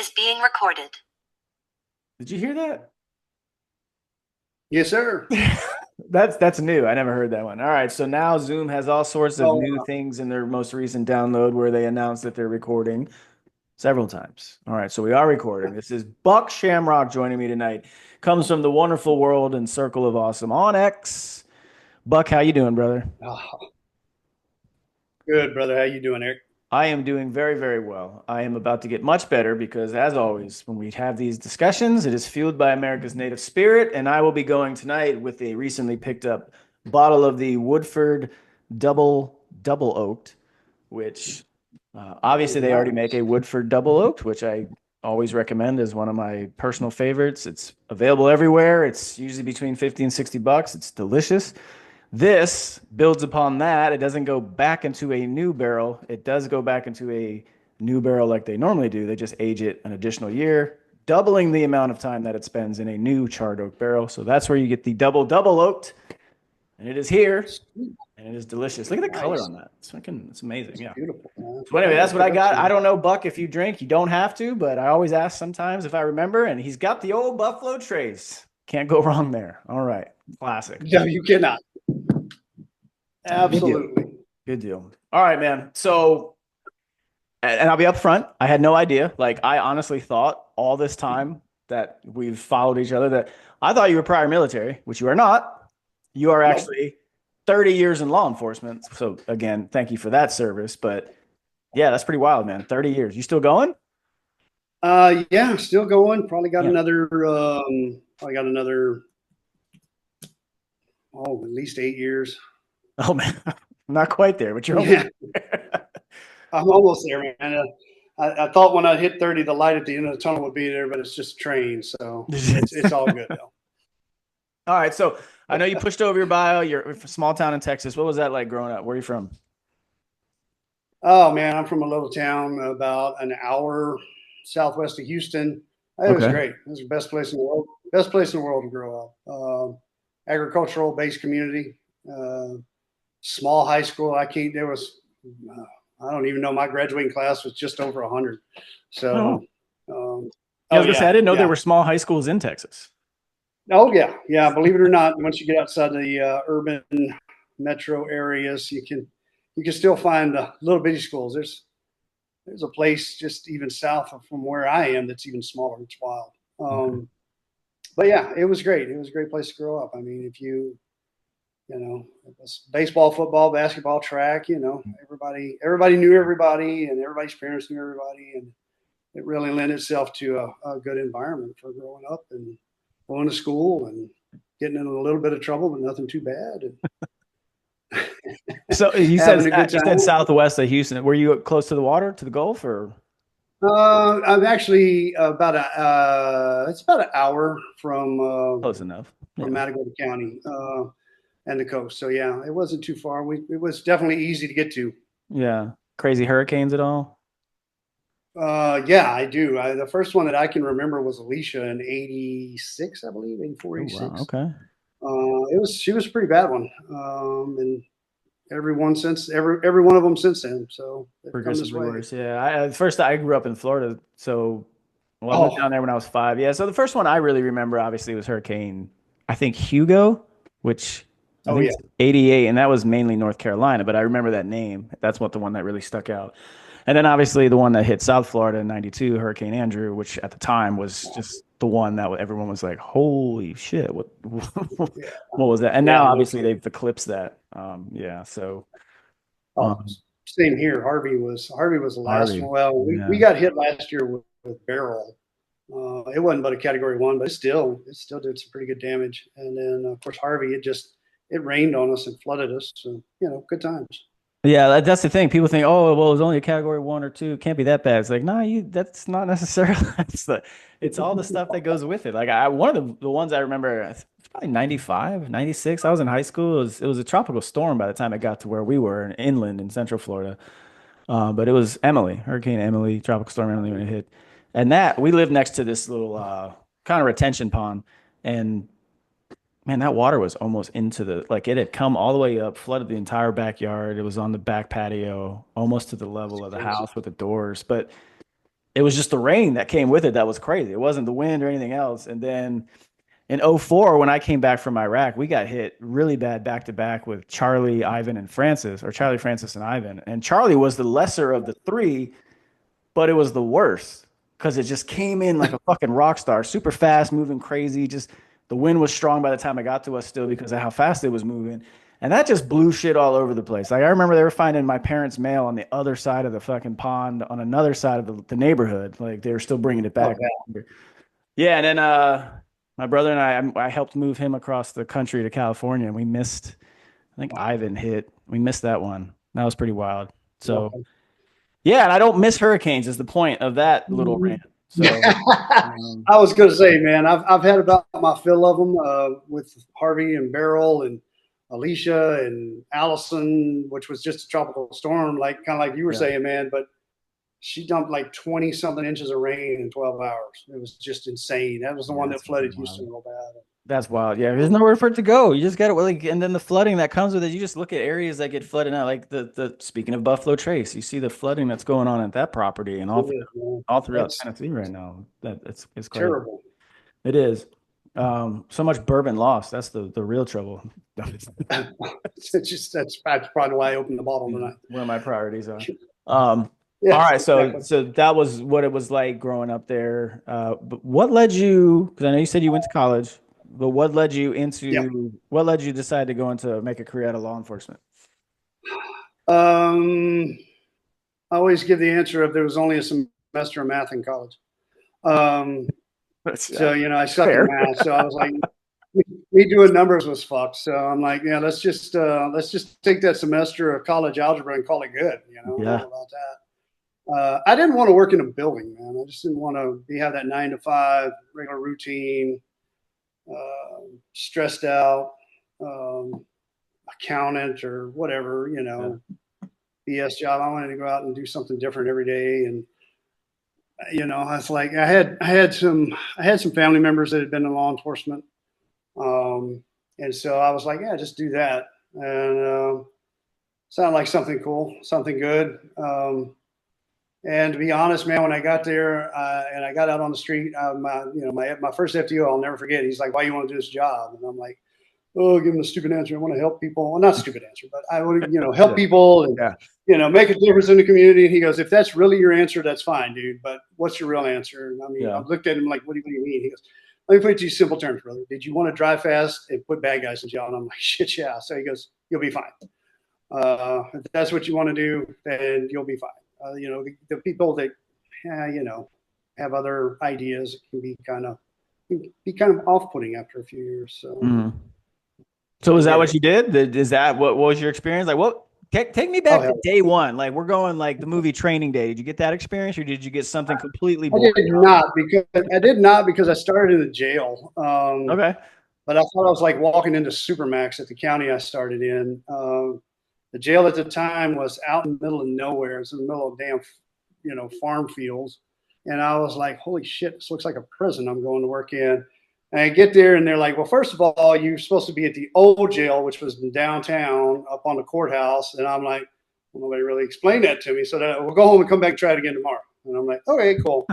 is being recorded. Did you hear that? Yes, sir. That's new. I never heard that one. All right, so now Zoom has all sorts of Oh, new things in their most recent download where they announce that they're recording several times. All right, so we are recording. This is Buck Shamrock joining me tonight. Comes from the wonderful world and circle of awesome on X. Buck, how you doing, brother? oh, good, brother. How you doing, Eric? I am doing very, very well. I am about to get much better because, as always, when we have these discussions, it is fueled by America's native spirit. And I will be going tonight with a recently picked up bottle of the Woodford Double Oaked, which obviously Oh, they already make nice. a Woodford Double Oaked, which I always recommend as one of my personal favorites. It's available everywhere. It's usually between 50 and $60. It's delicious. This builds upon that. It doesn't go back into a new barrel. It does go back into a new barrel like they normally do. They just age it an additional year, doubling the amount of time that it spends in a new charred oak barrel. So that's where you get the double oaked, and it is here, Sweet. and it is delicious. Look at the color Nice. on that. It's amazing. It's Yeah. beautiful, man. So anyway, I'm that's gonna what I pick up got. I some. don't know, Buck, if you drink, you don't have to, but I always ask sometimes if I remember, and he's got the old Buffalo Trace. Can't go wrong there. All right. Classic. No, you cannot. Good deal. Absolutely. Good deal. All right, man. So, and I'll be upfront. I had no idea. Like, I honestly thought all this time that we've followed each other that I thought you were prior military, which you are not. You are Nope. actually 30 years in law enforcement. So, again, thank you for that service. But yeah, that's pretty wild, man. 30 years. You still going? Yeah, still going. Yeah. Probably got another, at least 8 years. Oh, man. Not quite there, but you're almost Yeah, there. I'm almost there, man. I thought when I hit 30, the light at the end of the tunnel would be there, but it's just a train, so it's all good though. All right. So, I know you pushed over your bio. You're from a small town in Texas. What was that like growing up? Where are you from? Oh man, I'm from a little town about an hour southwest of Houston. It was Okay. great. It was the best place in the world. Best place in the world to grow up. Agricultural based community. Uh, Small high school. I can't. There was. I don't even know. My graduating class was just over 100. Oh, So. Um, yeah, I oh was gonna say yeah, I didn't know there yeah. were small high schools in Texas. Oh yeah, yeah. Believe it or not, once you get outside the urban metro areas, you can still find little bitty schools. There's a place just even south of from where I am that's even smaller. It's wild. Okay. But yeah, it was great. It was a great place to grow up. I mean, if it was baseball, football, basketball, track. Everybody knew everybody, and everybody's parents knew everybody, and it really lent itself to a good environment for growing up and going to school and getting in a little bit of trouble, but nothing too bad, and So you said having a good you time. said southwest of Houston. Were you close to the water, to the Gulf, or I'm actually it's about an hour close enough? from Yeah. Matagorda County and the coast. So yeah, it wasn't too far. It was definitely easy to get to. Yeah. Crazy hurricanes at all? Yeah, I do. The first one that I can remember was Alicia in '86, I believe, '84, Oh wow. '86. Okay. She was a pretty bad one, and every one of them since then. So they've come this Progressively way. worse. Yeah. At first I grew up in Florida, so well, I moved down Oh, there when I was 5. Yeah. So the first one I really remember, obviously, was Hurricane, I think Hugo, which I oh think yeah. it's 88, and that was mainly North Carolina, but I remember that name. That's what the one that really stuck out. And then obviously the one that hit South Florida in 92, Hurricane Andrew, which at the time was just the one that everyone was like, holy shit, what Yeah, what was that? And now yeah, no obviously kidding. they've eclipsed that. Yeah. So Oh, um, same here. Harvey was the last Harvey. one. Well, we Yeah. got hit last year with Beryl. It wasn't but a Category 1, but it still did some pretty good damage. And then of course Harvey, it rained on us and flooded us. So good times. Yeah, that's the thing. People think, oh, well, it's only a category 1 or 2. It can't be that bad. It's like, nah, that's not necessarily. It's all the stuff that goes with it. Like one of the ones I remember, it's probably 95, 96. I was in high school. It was a tropical storm by the time it got to where we were in inland in Central Florida. But it was Emily, Hurricane Emily, tropical storm Emily when it hit. And that we lived next to this little kind of retention pond. And man, that water was almost into like it had come all the way up, flooded the entire backyard. It was on the back patio, almost to the It's level of the crazy. house with the doors. But it was just the rain that came with it that was crazy. It wasn't the wind or anything else. And then in '04, when I came back from Iraq, we got hit really bad back to back with Charlie, Ivan, and Francis, or Charlie, Francis, and Ivan. And Charlie was the lesser of the three, but it was the worst because it just came in like a fucking rock star, super fast, moving crazy. Just the wind was strong by the time it got to us still because of how fast it was moving. And that just blew shit all over the place. Like I remember they were finding my parents' mail on the other side of the fucking pond, on another side of the neighborhood. Like they were still bringing it back. Okay. Yeah, and then my brother and I helped move him across the country to California, and we missed. I think Ivan hit. We missed that one. That was pretty wild. So yeah, and I don't miss hurricanes. Is the point of that little rant? So I was going to say, man, I've had about my fill of them with Harvey and Beryl and Alicia and Allison, which was just a tropical storm, like kind of like you were saying, man. But she dumped like 20 something inches of rain in 12 hours. It was just insane. That was the one that flooded Houston real bad. That's wild. Yeah, there's nowhere for it to go. You just got to like, and then the flooding that comes with it. You just look at areas that get flooded out, like the speaking of Buffalo Trace, you see the flooding that's going on at that property and all throughout Tennessee right now. That it's crazy. Terrible. It is. So much bourbon lost. That's the real trouble. That's probably why I opened the bottle tonight. One of my priorities are. Yeah, all right, so that was what it was like growing up there. But what led you? Because I know you said you went to college, but what led you into? What led you to decide to go into make a career out of law enforcement? I always give the answer if there was only a semester of math in college. So I suck at math. So I was like, me doing numbers was fucked. So I'm like, yeah, let's just take that semester of college algebra and call it good. About that. I didn't want to work in a building, man. I just didn't want to have that 9 to 5 regular routine, stressed out, accountant or whatever, BS job. I wanted to go out and do something different every day. And, I was like, I had some family members that had been in law enforcement. And so I was like, yeah, just do that. And, sounded like something cool, something good. And to be honest, man, when I got there and I got out on the street, my first FTO, I'll never forget. He's like, "Why you want to do this job?" And I'm like, "Oh, give him a stupid answer. I want to help people. Well, not a stupid answer, but I want to, help people and, make a difference in the community." And he goes, "If that's really your answer, that's fine, dude. But what's your real answer?" And I mean, I looked at him like, what do you mean?" He goes, "Let me put it to you simple terms, brother. Did you want to drive fast and put bad guys in jail?" And I'm like, "Shit, yeah." So he goes, "You'll be fine. If that's what you want to do, then you'll be fine." The people that, have other ideas can be kind of off-putting after a few years. So, So is that what you did? Is that what was your experience? Like, what? Take me back to day one. Like, we're going like the movie Training Day. Did you get that experience, or did you get something completely boring? I did not because I started in the jail. Okay. But I thought I was like walking into Supermax at the county I started in. The jail at the time was out in the middle of nowhere. It was in the middle of damn, farm fields. And I was like, holy shit, this looks like a prison I'm going to work in. And I get there and they're like, well, first of all, you're supposed to be at the old jail, which was in downtown up on the courthouse. And I'm like, well, nobody really explained that to me. So we'll go home and come back and try it again tomorrow. And I'm like, okay, cool.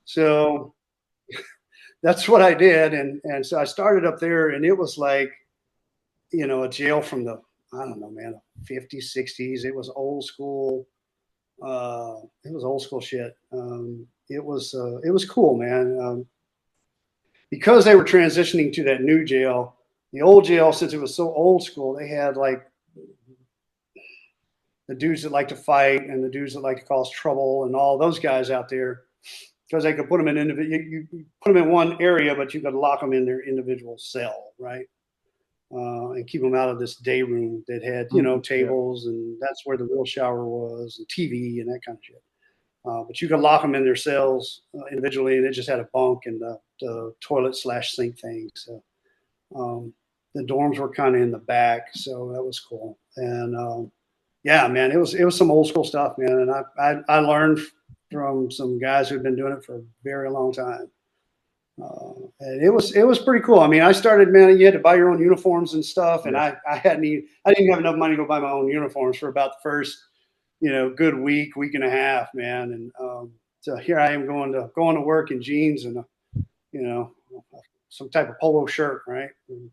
So that's what I did. And so I started up there and it was like, a jail from the, I don't know, man, 50s, 60s. It was old school. It was old school shit. It was cool, man. Because they were transitioning to that new jail, the old jail, since it was so old school, they had like the dudes that like to fight and the dudes that like to cause trouble and all those guys out there, because they could put them in you put them in one area, but you could lock them in their individual cell, right? And keep them out of this day room that had, tables, and that's where the real shower was, and TV and that kind of shit. But you could lock them in their cells individually, and it just had a bunk and the toilet / sink thing. So the dorms were kind of in the back, so that was cool. And yeah, man, it was some old school stuff, man. And I learned from some guys who've been doing it for a very long time. And it was pretty cool. I mean, I started, man, you had to buy your own uniforms and stuff. And I didn't have enough money to go buy my own uniforms for about the first, good week and a half, man. And So here I am going to work in jeans and you know some type of polo shirt, right? And,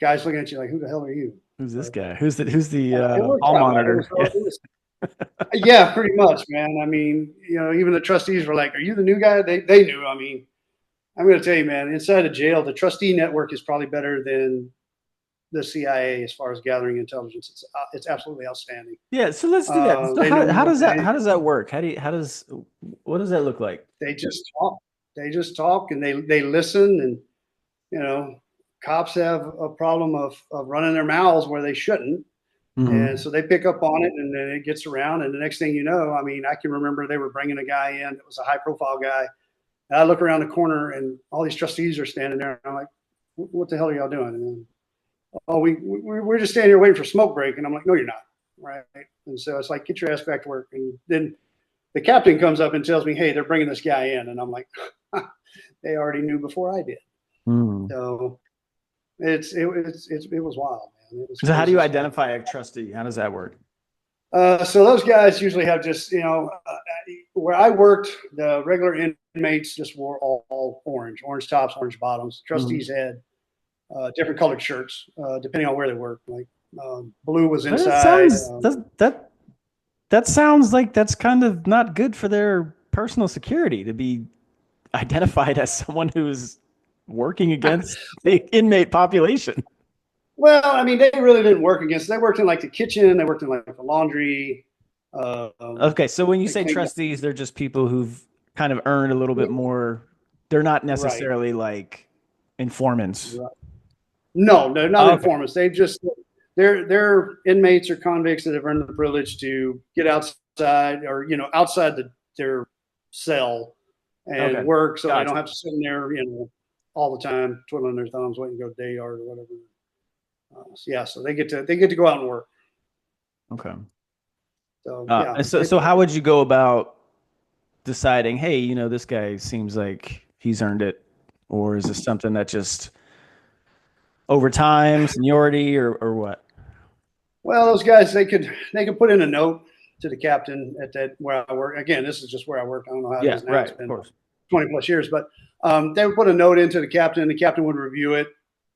guys looking at you like, who the hell are you? Who's this But guy? Who's the it worked hall out, man. monitor? Yeah. Yeah, pretty much, man. I mean, even the trustees were like, "Are you the new guy?" They knew. I mean, I'm going to tell you, man. Inside a jail, the trustee network is probably better than the CIA as far as gathering intelligence. It's absolutely outstanding. Yeah, so let's do that. So They know how what does that work? What does that look like? they just talk. They just talk and they listen and you know cops have a problem of running their mouths where they shouldn't. And Hmm. so they pick up on it, and then it gets around. And the next thing you know, I mean, I can remember they were bringing a guy in that was a high profile guy. And I look around the corner, and all these trustees are standing there. And I'm like, what the hell are y'all doing? And then, oh, we're just standing here waiting for smoke break. And I'm like, no, you're not. Right. And so it's like, get your ass back to work. And then the captain comes up and tells me, hey, they're bringing this guy in. And I'm like, they already knew before I did. Hmm. So it was wild, man. It was So how do you crazy stuff. identify a trustee? How does that work? So those guys usually have just, where I worked, the regular inmates just wore all orange tops, orange bottoms. Hmm. Trustees had different colored shirts, depending on where they worked. Like blue was But it inside. sounds that sounds like that's kind of not good for their personal security to be identified as someone who's working against the inmate population. Well, I mean, they really didn't work against. They worked in like the kitchen. They worked in like the laundry. Okay, so when you They say cleaned up. trustees, they're just people who've kind of earned a little bit more. They're not Right. necessarily like informants. Right. No, they're not Okay, informants. They're inmates or convicts that have earned the privilege to get outside or outside their cell and okay, work, so they don't gotcha. have to sit in there all the time twiddling their thumbs waiting to go to day yard or whatever. So yeah, so they get to go out and work. Okay. So And yeah, so how would you go about deciding, hey, this guy seems like he's earned it, or is this something that just over time, seniority, or what? well, those guys they could put in a note to the captain at that where I work. Again, this is just where I work. I don't know how it Yeah, is now. right, It's of been course. 20 plus years, but they would put a note into the captain. The captain would review it.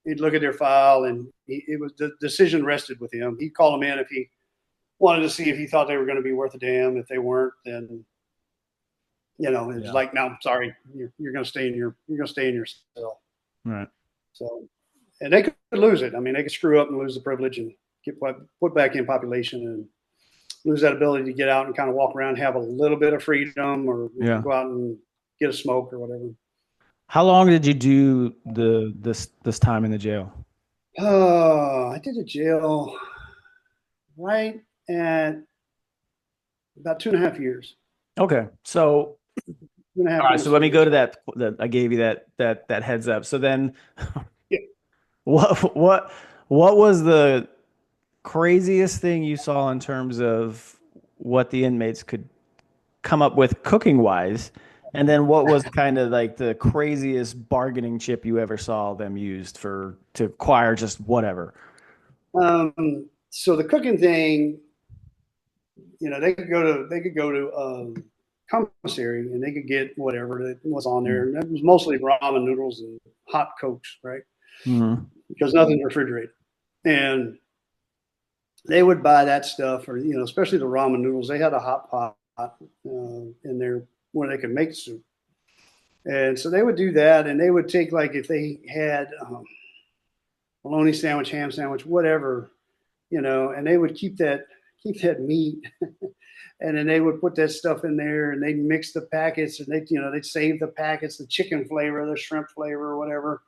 He'd look at their file, and it was the decision rested with him. He'd call them in if he wanted to see if he thought they were going to be worth a damn. If they weren't, then it's Yeah. like, no, sorry, you're going to stay in your cell. Right. So, and they could lose it. I mean, they could screw up and lose the privilege and get put back in population and lose that ability to get out and kind of walk around, have a little bit of freedom, or Yeah. go out and get a smoke or whatever. How long did you do this time in the jail? I did a jail right at about 2.5 years. Okay. So, Two and a all half, right, so almost let three me go years. to that I gave you that heads up. So then Yeah. what was the craziest thing you saw in terms of what the inmates could come up with cooking wise? And then what was kind of like the craziest bargaining chip you ever saw them used to acquire just whatever? So the cooking thing, they could go to commissary and they could get whatever that was on there, and that was mostly ramen noodles and hot cokes, right? Mm-hmm. Because nothing's refrigerated, and they would buy that stuff, or especially the ramen noodles. They had a hot pot in there where they could make soup, and so they would do that, and they would take like if they had bologna sandwich, ham sandwich, whatever, and they would keep that meat, and then they would put that stuff in there, and they'd mix the packets, and they'd save the packets, the chicken flavor, the shrimp flavor, or whatever,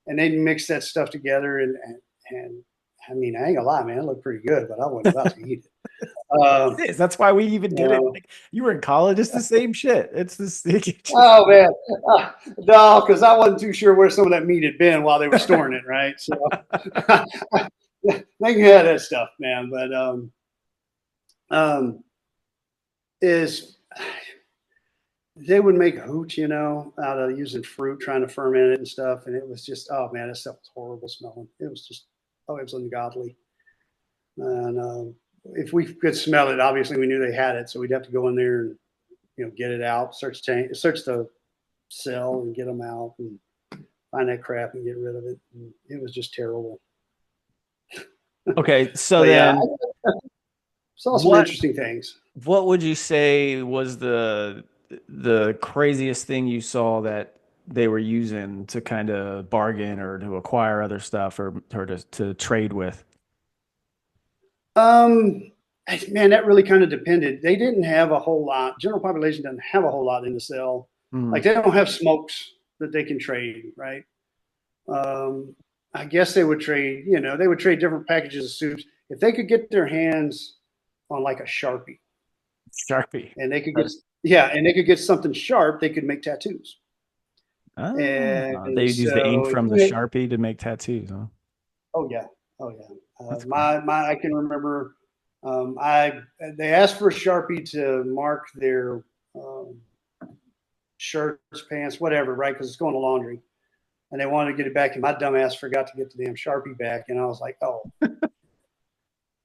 and they'd mix that stuff together, and I mean, I ain't gonna lie, man, it looked pretty good, but I wasn't about to eat it. It is. That's why we even You did it. know, Like, you were in college. It's the same shit. It's this. oh man, no, because I wasn't too sure where some of that meat had been while they were storing it, right? So they can have that stuff, man, but um, is they would make hooch, out of using fruit, trying to ferment it and stuff. And it was just, oh man, that stuff was horrible smelling. It was just, oh, it was ungodly. And if we could smell it, obviously we knew they had it. So we'd have to go in there and get it out, search the cell and get them out and find that crap and get rid of it. And it was just terrible. Okay, so But yeah, then I saw some what interesting things. what would you say was the craziest thing you saw that they were using to kind of bargain or to acquire other stuff or to trade with? Um, Man, that really kind of depended. They didn't have a whole lot. General population doesn't have a whole lot in the cell. Mm, Like they don't have smokes that they can trade, right? Um, I guess they would trade. They would trade different packages of soups if they could get their hands on like a Sharpie, Sharpie. and they could get yeah, and they could get something sharp. They could make tattoos. They And use the ink so, from the Sharpie to make tattoos, huh? oh yeah, oh yeah. That's cool. My I can remember. I They asked for a Sharpie to mark their um, shirts, pants, whatever, right? Because it's going to laundry, and they wanted to get it back, and my dumbass forgot to get the damn Sharpie back, and I was like, oh.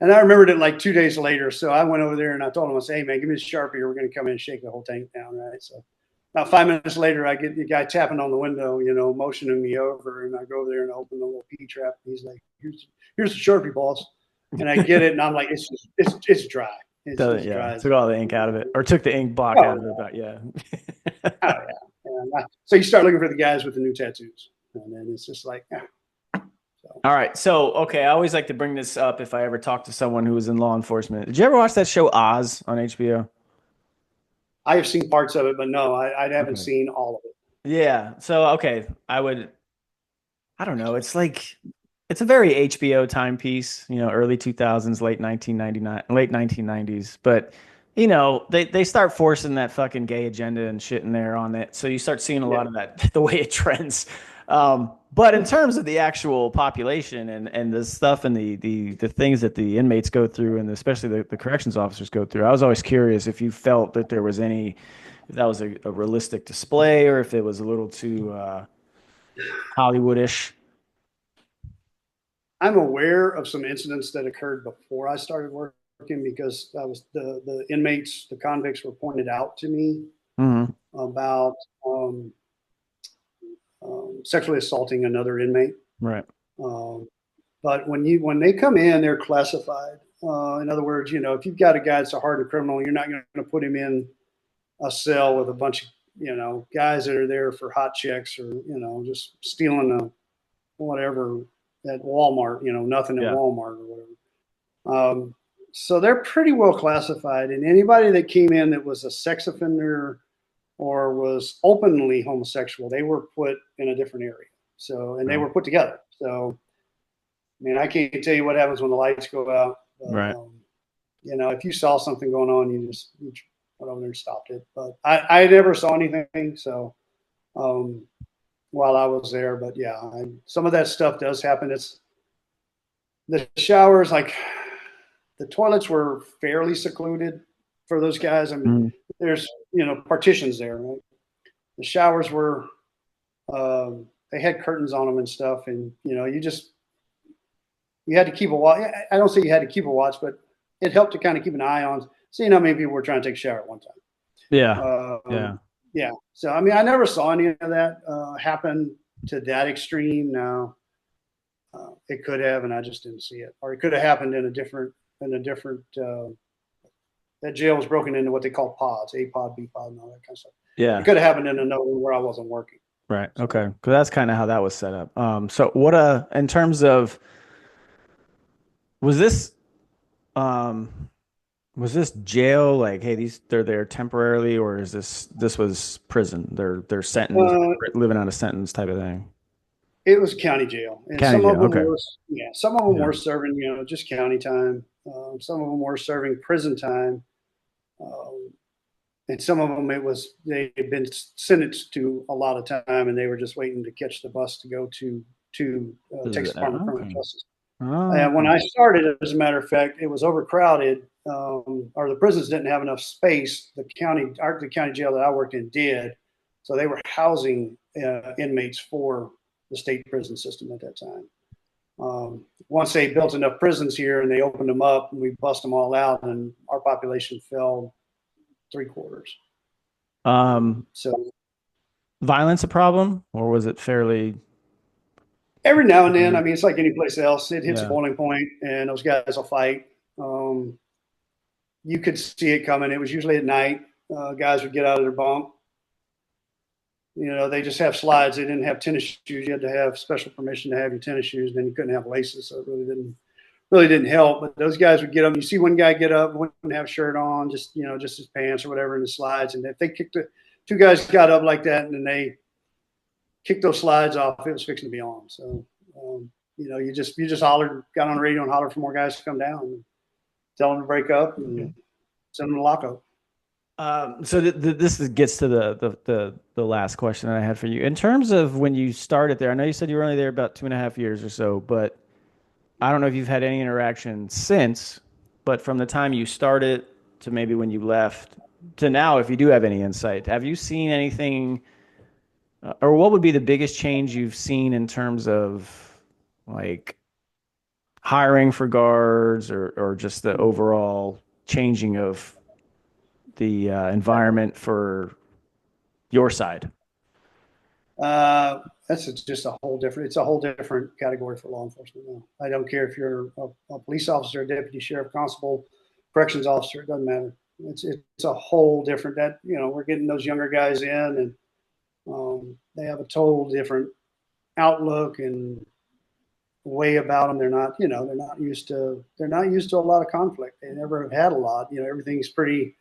And I remembered it like 2 days later, so I went over there and I told him, I said, hey man, give me a Sharpie, or we're going to come in and shake the whole tank down, right? So about 5 minutes later, I get the guy tapping on the window, motioning me over, and I go over there and I open the little P trap, and he's like, here's the Sharpie, boss. And I get it, and I'm like, it's dry. It's Yeah, dry as took all the ink out of it, or took the ink block oh out of it, yeah, but yeah. oh yeah. So you start looking for the guys with the new tattoos, and then it's just like, so. All right. So, okay, I always like to bring this up if I ever talk to someone who was in law enforcement. Did you ever watch that show Oz on HBO? I have seen parts of it, but no, I haven't Okay. seen all of it. Yeah. So, okay, I don't know. It's a very HBO timepiece, early 2000s, late 1999, late 1990s. But, they start forcing that fucking gay agenda and shit in there on it. So you start seeing a Yeah. lot of that, the way it trends. But in terms of the actual population and the stuff and the things that the inmates go through and especially the corrections officers go through, I was always curious if you felt that there was if that was a realistic display or if it was a little too Hollywoodish. I'm aware of some incidents that occurred before I started working because I was the inmates, the convicts were pointed out to me Hmm. about sexually assaulting another inmate. Right. Um, but when they come in, they're classified. In other words, if you've got a guy that's a hardened criminal, you're not going to put him in a cell with a bunch of guys that are there for hot checks or just stealing a whatever at Walmart, nothing at Yeah. Walmart or whatever. So they're pretty well classified, and anybody that came in that was a sex offender or was openly homosexual, they were put in a different area. So, and they Right. were put together. So, I mean, I can't tell you what happens when the lights go out, but Right. if you saw something going on, you went over there and stopped it. But I never saw anything. So, um, while I was there, but yeah, some of that stuff does happen. It's the showers, like the toilets were fairly secluded for those guys. I mean, Mm. there's partitions there, right? The showers were they had curtains on them and stuff, and you had to keep a watch. I don't say you had to keep a watch, but it helped to kind of keep an eye on seeing how many people were trying to take a shower at one time. Yeah. Yeah. Yeah. So I mean, I never saw any of that happen to that extreme. Now it could have, and I just didn't see it, or it could have happened in a different. That jail was broken into what they call pods, A pod, B pod, and all that kind of stuff. It Yeah. could have happened in another one where I wasn't working. Right. Okay. So Because that's kind of how that was set up. So what in terms of was this um was this jail like, hey, they're there temporarily, or is this was prison? They're sentenced, uh, living out a sentence type of thing. it was county jail, and County some of jail. them Okay. were, yeah, some of them Yeah. were serving, just county time. Some of them were serving prison time, um, and some of them they had been sentenced to a lot of time, and they were just waiting to catch the bus to go to Texas Department of Criminal Okay. Justice. And when Oh. I started, as a matter of fact, it was overcrowded, or the prisons didn't have enough space. The county jail that I worked in did, so they were housing inmates for the state prison system at that time. Once they built enough prisons here and they opened them up, and we bust them all out, and our population fell 3/4. So Violence a problem, or was it fairly? every now and then, I mean, it's like any place else. It hits a Yeah. boiling point, and those guys will fight. Um, you could see it coming. It was usually at night. Guys would get out of their bunk. They just have slides. They didn't have tennis shoes. You had to have special permission to have your tennis shoes. And then you couldn't have laces, so it really didn't help. But those guys would get them. You see one guy get up, wouldn't have a shirt on, just his pants or whatever in the slides. And if they kicked it, two guys got up like that, and then they kicked those slides off. It was fixing to be on. So you just hollered, got on the radio and hollered for more guys to come down, and tell them to break up, Okay. and send them to lockup. So this gets to the last question that I had for you. In terms of when you started there, I know you said you were only there about 2.5 years or so, but I don't know if you've had any interaction since, but from the time you started to maybe when you left to now, if you do have any insight, have you seen anything, or what would be the biggest change you've seen in terms of like hiring for guards or just the overall changing of the environment for your side? That's just a whole different. It's a whole different category for law enforcement now. I don't care if you're a police officer, a deputy sheriff, constable, corrections officer. It doesn't matter. It's a whole different. That we're getting those younger guys in, and they have a total different outlook and way about them. They're not used to a lot of conflict. They never have had a lot. Everything's pretty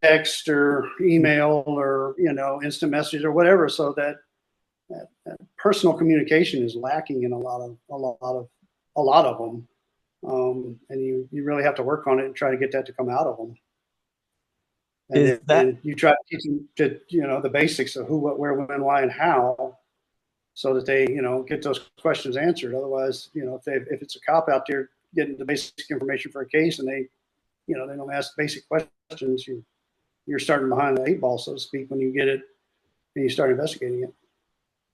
text or email or instant message or whatever. So that personal communication is lacking in a lot of them, and you really have to work on it and try to get that to come out of them. And Is that then you try to teach them the basics of who, what, where, when, why, and how, so that they get those questions answered. Otherwise, if it's a cop out there getting the basic information for a case and they don't ask basic questions, you're starting behind the eight ball, so to speak, when you get it and you start investigating it.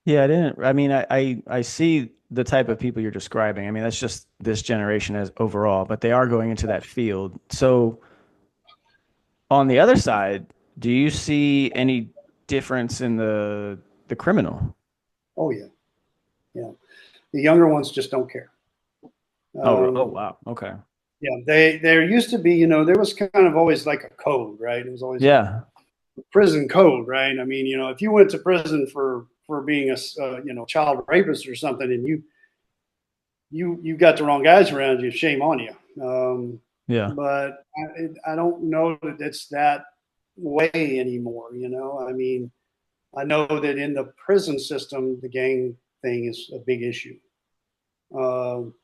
Yeah, I didn't. I mean, I see the type of people you're describing. I mean, that's just this generation as overall, but they are going into that field. So on the other side, do you see any difference in the criminal? Oh yeah, yeah. The younger ones just don't care. Oh, Um, wow. Okay. yeah, there used to be, there was kind of always like a code, right? It was always a Yeah. prison code, right? I mean, if you went to prison for being a child rapist or something, and you got the wrong guys around you, shame on you. Yeah. But I don't know that it's that way anymore. I mean, I know that in the prison system, the gang thing is a big issue. Um,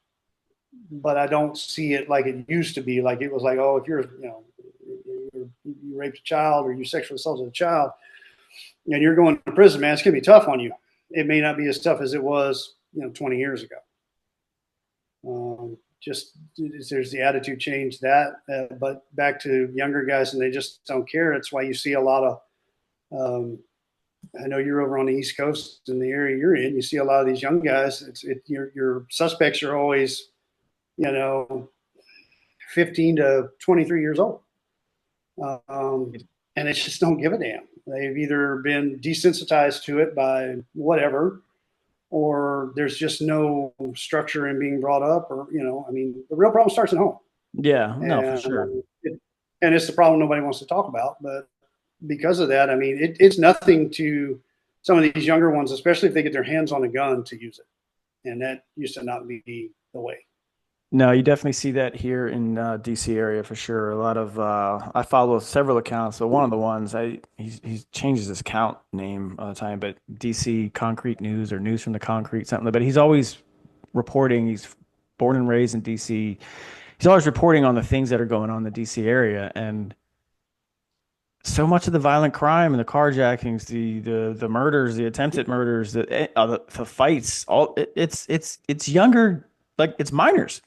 but I don't see it like it used to be. Like it was like, oh, if you raped a child or you sexually assaulted a child and you're going to prison, man, it's gonna be tough on you. It may not be as tough as it was, 20 years ago. Just there's the attitude change but back to younger guys, and they just don't care. That's why you see a lot of. I know you're over on the East Coast in the area you're in. You see a lot of these young guys. Your suspects are always, you know, 15 to 23 years old, um, and they just don't give a damn. They've either been desensitized to it by whatever, or there's just no structure in being brought up, or I mean, the real problem starts at home, Yeah. No, for and sure. it's the problem nobody wants to talk about. But because of that, I mean, it's nothing to some of these younger ones, especially if they get their hands on a gun, to use it, and that used to not be the way. No, you definitely see that here in DC area for sure. A lot of I follow several accounts. So one of the ones he changes his account name all the time, but DC Concrete News or News from the Concrete something. But he's always reporting. He's born and raised in DC. He's always reporting on the things that are going on in the DC area, and so much of the violent crime and the carjackings, the murders, the attempted murders, the fights, it's younger, like it's minors.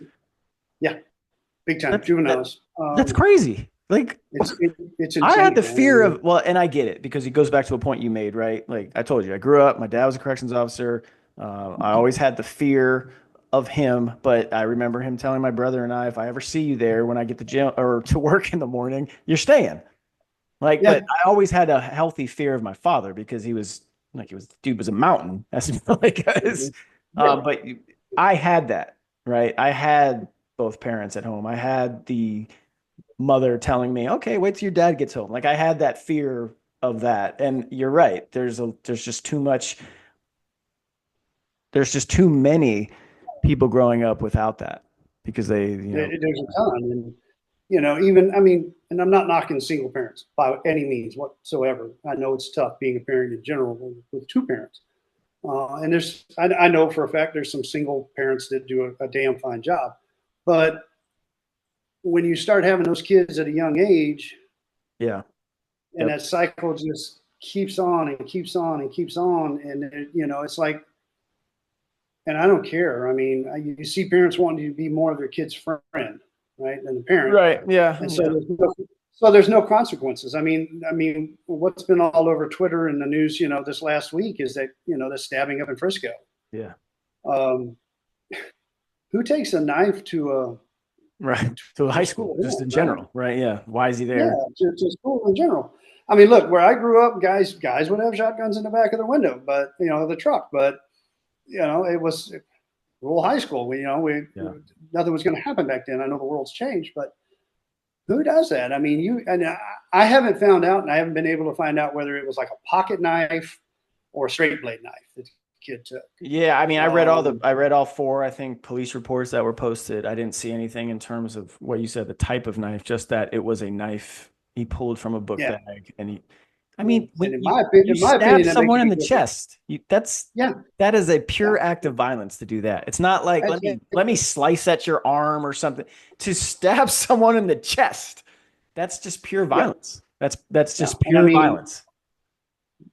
Yeah, big time That's that, juveniles. that's crazy. Like It's I had insane, the man. I fear mean, of, well, and I get it because it goes back to a point you made, right? Like I told you, I grew up, my dad was a corrections officer. I always had the fear of him, but I remember him telling my brother and I, if I ever see you there when I get to jail or to work in the morning, you're staying. Like, Yeah. but I always had a healthy fear of my father because dude was a mountain. That's like us. Yeah. But I had that, right? I had both parents at home. I had the mother telling me, okay, wait till your dad gets home. Like I had that fear of that. And you're right. There's just too much, there's just too many people growing up without that because There's a ton. And, even, I mean, and I'm not knocking single parents by any means whatsoever. I know it's tough being a parent in general with two parents. And I know for a fact there's some single parents that do a damn fine job. But when you start having those kids at a young age, yeah. and Yep. that cycle just keeps on and keeps on and keeps on, and it's like, and I don't care. I mean, you see parents wanting to be more of their kid's friend, right, than the parent, Right. Yeah. and Yeah. so there's no consequences. I mean, what's been all over Twitter and the news, this last week is that the stabbing up in Frisco. Yeah. Um, who takes a knife Right. So to high school, just school, in right? general. Right. Yeah. Why is he Yeah, there? to school in general. I mean, look, where I grew up, guys would have shotguns in the back of the window, but the truck. But it was rural high school. We Yeah. nothing was going to happen back then. I know the world's changed, but who does that? I mean, I haven't found out, and I haven't been able to find out whether it was like a pocket knife or a straight blade knife that the kid took. Yeah, I mean, Um, I read all four, I think, police reports that were posted. I didn't see anything in terms of what you said, the type of knife, just that it was a knife he pulled from a book yeah, bag. And I mean, and when in you my stab opinion, that makes someone a in big the difference. chest, Yeah, that is a yeah. pure act of violence to do that. It's not like That's it. let me slice at your arm or something. To stab someone in the chest, that's just pure Yeah, violence. That's yeah. just And I pure mean, violence.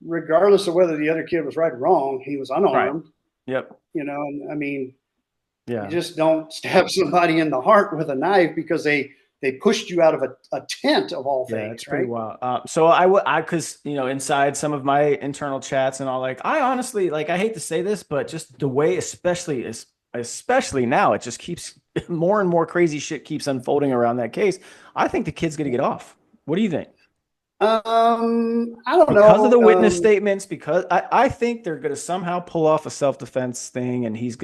regardless of whether the other kid was right or wrong, he was Right. unarmed. Yep. And I mean, you Yeah. just don't stab somebody in the heart with a knife because they pushed you out of a tent of all Yeah, it's things, pretty right? wild. So because inside some of my internal chats and all, like, I honestly, like, I hate to say this, but just the way, especially now, it just keeps more and more crazy shit keeps unfolding around that case. I think the kid's gonna get off. What do you think? I don't Because of know. the witness statements, because I think they're gonna somehow pull off a self-defense thing, and he's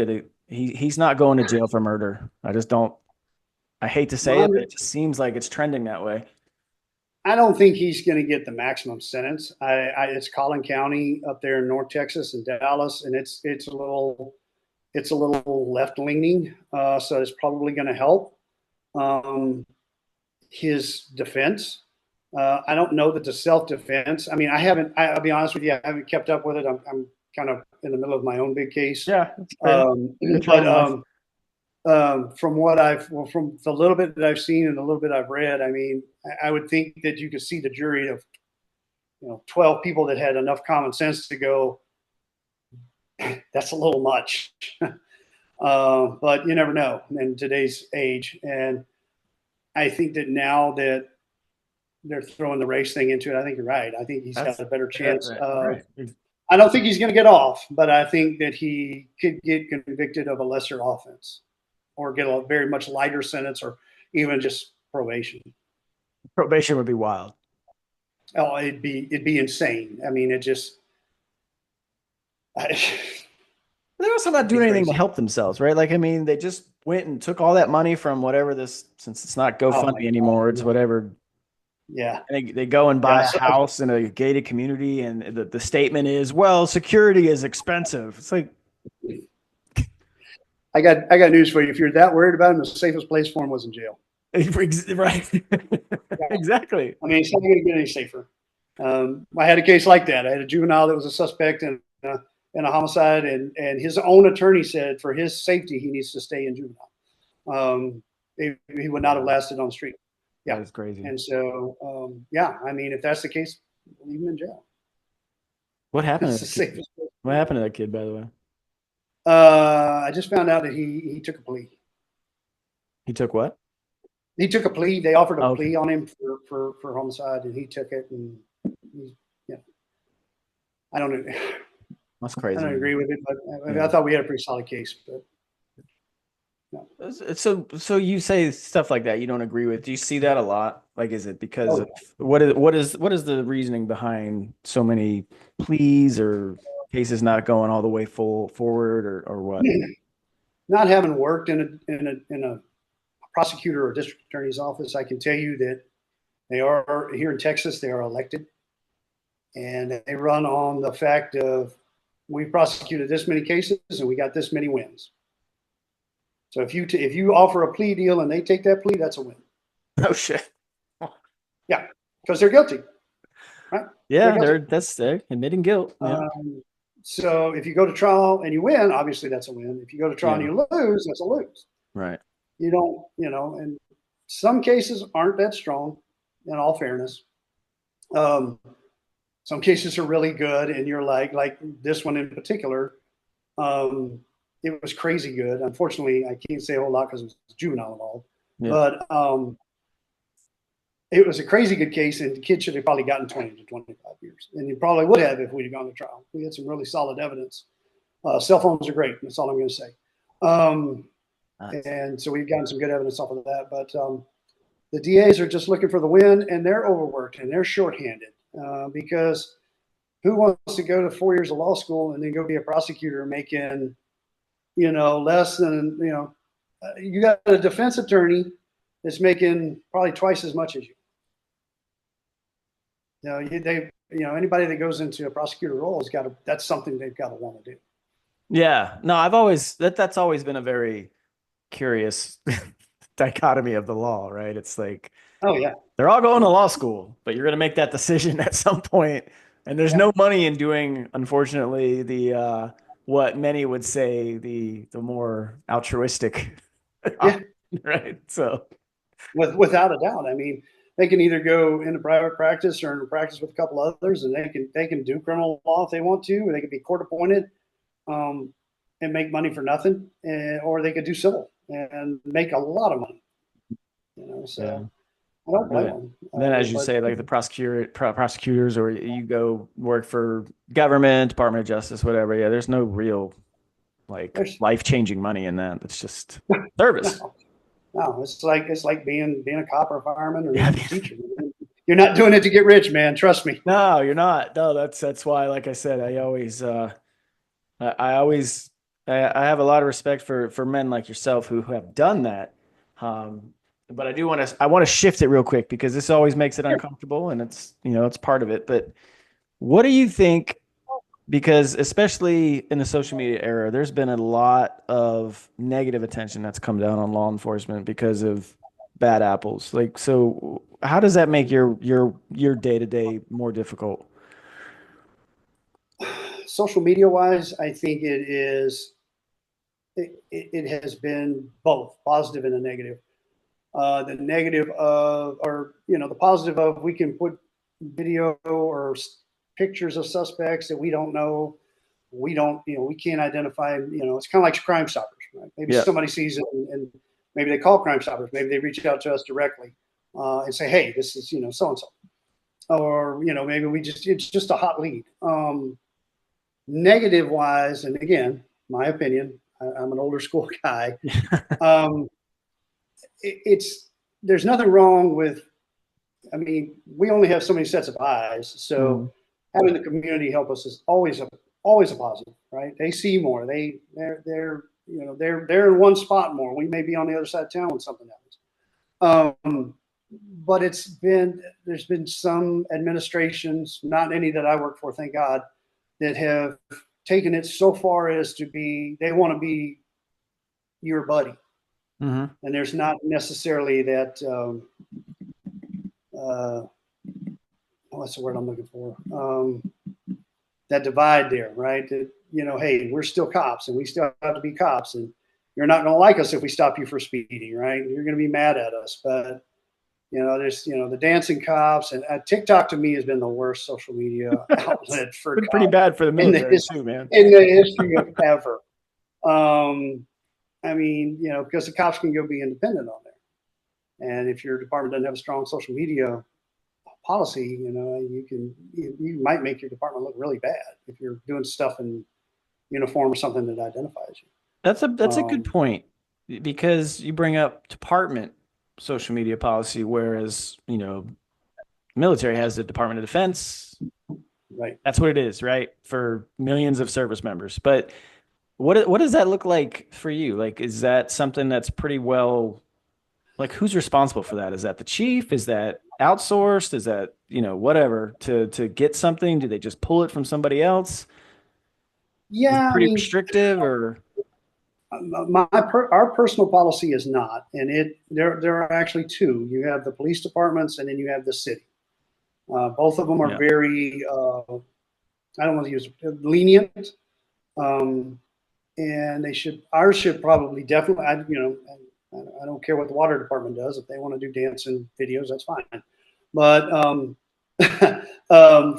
not going to jail for murder. I just don't. I hate to say it, but it just seems like it's trending that way. I don't think he's going to get the maximum sentence. It's Collin County up there in North Texas and Dallas, and it's a little left leaning, so it's probably going to help um, his defense. I don't know that the self defense. I mean, I haven't. I'll be honest with you. I haven't kept up with it. I'm kind of in the middle of my own big case. Yeah, that's fair. Um, Good time but in life. from the little bit that I've seen and the little bit I've read, I mean, I would think that you could see the jury of 12 people that had enough common sense to go, that's a little much. But you never know in today's age. And I think that now that they're throwing the race thing into it, I think you're right. I think he's got That's a better that, chance right, of. right. I don't think he's going to get off, but I think that he could get convicted of a lesser offense or get a very much lighter sentence or even just probation. Probation would be wild. Oh, it'd be insane. I mean, it just it'd They're also not be doing anything to crazy. help themselves, right? Like, I mean, they just went and took all that money from whatever this, since it's not Oh my GoFundMe anymore, it's god, whatever. yeah, And they go and buy yeah. a So house in a gated community, and the statement is, well, security is expensive. It's like, I got news for you. If you're that worried about him, the safest place for him was in jail. right. Yeah. Exactly. I mean, it's not going to get any safer. I had a case like that. I had a juvenile that was a suspect in a homicide, and his own attorney said for his safety he needs to stay in juvenile. He would not have Wow. lasted on the street. That Yeah, is crazy. and so yeah, I mean, if that's the case, leave him in jail. What happened It's to the that kid? safest. What happened to that kid, by the way? I just found out that he took a plea. He took what? He took a plea. They offered a Oh, okay. plea on him for homicide, and he took it. And yeah, I don't That's I crazy, don't man. agree with it, but I Yeah. thought we had a pretty solid case. But Yeah. So you say stuff like that you don't agree with. Do you see that a lot? Like, is it because Oh, of what is the reasoning behind so many pleas or cases not going all the way full forward or what? yeah. Not having worked in a prosecutor or district attorney's office, I can tell you that they are here in Texas. They are elected, and they run on the fact of we prosecuted this many cases and we got this many wins. So if you offer a plea deal and they take that plea, that's a win. Oh shit. Yeah, because they're guilty, right? They're Yeah, guilty. they're admitting guilt. Yeah. So if you go to trial and you win, obviously that's a win. If you go to trial and Yeah. you lose, that's a lose. Right. You don't, and some cases aren't that strong, in all fairness. Um, some cases are really good, and you're like this one in particular. Um, it was crazy good. Unfortunately, I can't say a whole lot because it was juvenile involved, Yeah. but it was a crazy good case, and the kid should have probably gotten 20 to 25 years, and he probably would have if we'd have gone to trial. We had some really solid evidence. Cell phones are great. That's all I'm going to say. Um, Nice. and so we've gotten some good evidence off of that. But the DAs are just looking for the win, and they're overworked and they're shorthanded because who wants to go to 4 years of law school and then go be a prosecutor making less than you got a defense attorney that's making probably twice as much as you. Anybody that goes into a prosecutor role has got to. That's something they've got to want to do. Yeah. No, I've always that's always been a very curious dichotomy of the law, right? It's like Oh yeah, they're all going to law school, but you're going to make that decision at some point, and there's yeah, no money in doing, unfortunately, the what many would say the more altruistic yeah. option, right? So Without a doubt. I mean, they can either go into private practice or into practice with a couple others, and they can do criminal law if they want to, or they could be court appointed um, and make money for nothing, or they could do civil and make a lot of money. yeah. So I don't blame But them. then, as you But say, like the prosecutors, or you go work for government, Department of Justice, whatever. Yeah, there's no real like there's life-changing money in that. It's just service. no, no. It's like being a cop or a fireman or Yeah. even a teacher. You're not doing it to get rich, man. Trust me. No, you're not. No, that's why, like I said, I always I have a lot of respect for men like yourself who have done that. Um, but I want to shift it real quick because this always makes it uncomfortable and it's part of it. But what do you think? Because especially in the social media era, there's been a lot of negative attention that's come down on law enforcement because of bad apples. Like, so how does that make your day to day more difficult? Social media wise, I think it has been both positive and a negative. The negative of, or the positive of, we can put video or pictures of suspects that we don't know, we can't identify. It's kind of like Crime Stoppers, right? Maybe Yeah. somebody sees it and maybe they call Crime Stoppers. Maybe they reach out to us directly and say, hey, this is so and so, or maybe it's just a hot lead. Negative wise, and again, my opinion, I'm an older school guy. Um, it's There's nothing wrong with. I mean, we only have so many sets of eyes, Mm, so having the community help us is always a positive, right? They see more. They're in one spot more. We may be on the other side of town when something happens. But there's been some administrations, not any that I work for, thank God, that have taken it so far as to be, they want to be your buddy, hmm. and there's not necessarily that uh, what's the word I'm looking for, that divide there, right? That, hey, we're still cops and we still have to be cops, and you're not going to like us if we stop you for speeding, right? You're going to be mad at us. But there's the dancing cops, and TikTok to me has been the worst social media It's outlet for been pretty cops bad for the in the military too, man. in the history of ever. I mean, because the cops can go be independent on there, and if your department doesn't have a strong social media policy, you might make your department look really bad if you're doing stuff in uniform or something that identifies you. That's a good Um, point. because you bring up department social media policy, whereas, military has the Department of Defense. Right. That's what it is, right? For millions of service members. But what does that look like for you? Like, is that something that's pretty well, like, who's responsible for that? Is that the chief? Is that outsourced? Is that, whatever to get something? Do they just pull it from somebody else? Is it Yeah, I pretty mean, restrictive or our personal policy is not, and there are actually two. You have the police departments, and then you have the city. Both of them are yeah. very I don't want to use lenient, um, and they should ours should probably definitely I don't care what the water department does. If they want to do dancing videos, that's fine. But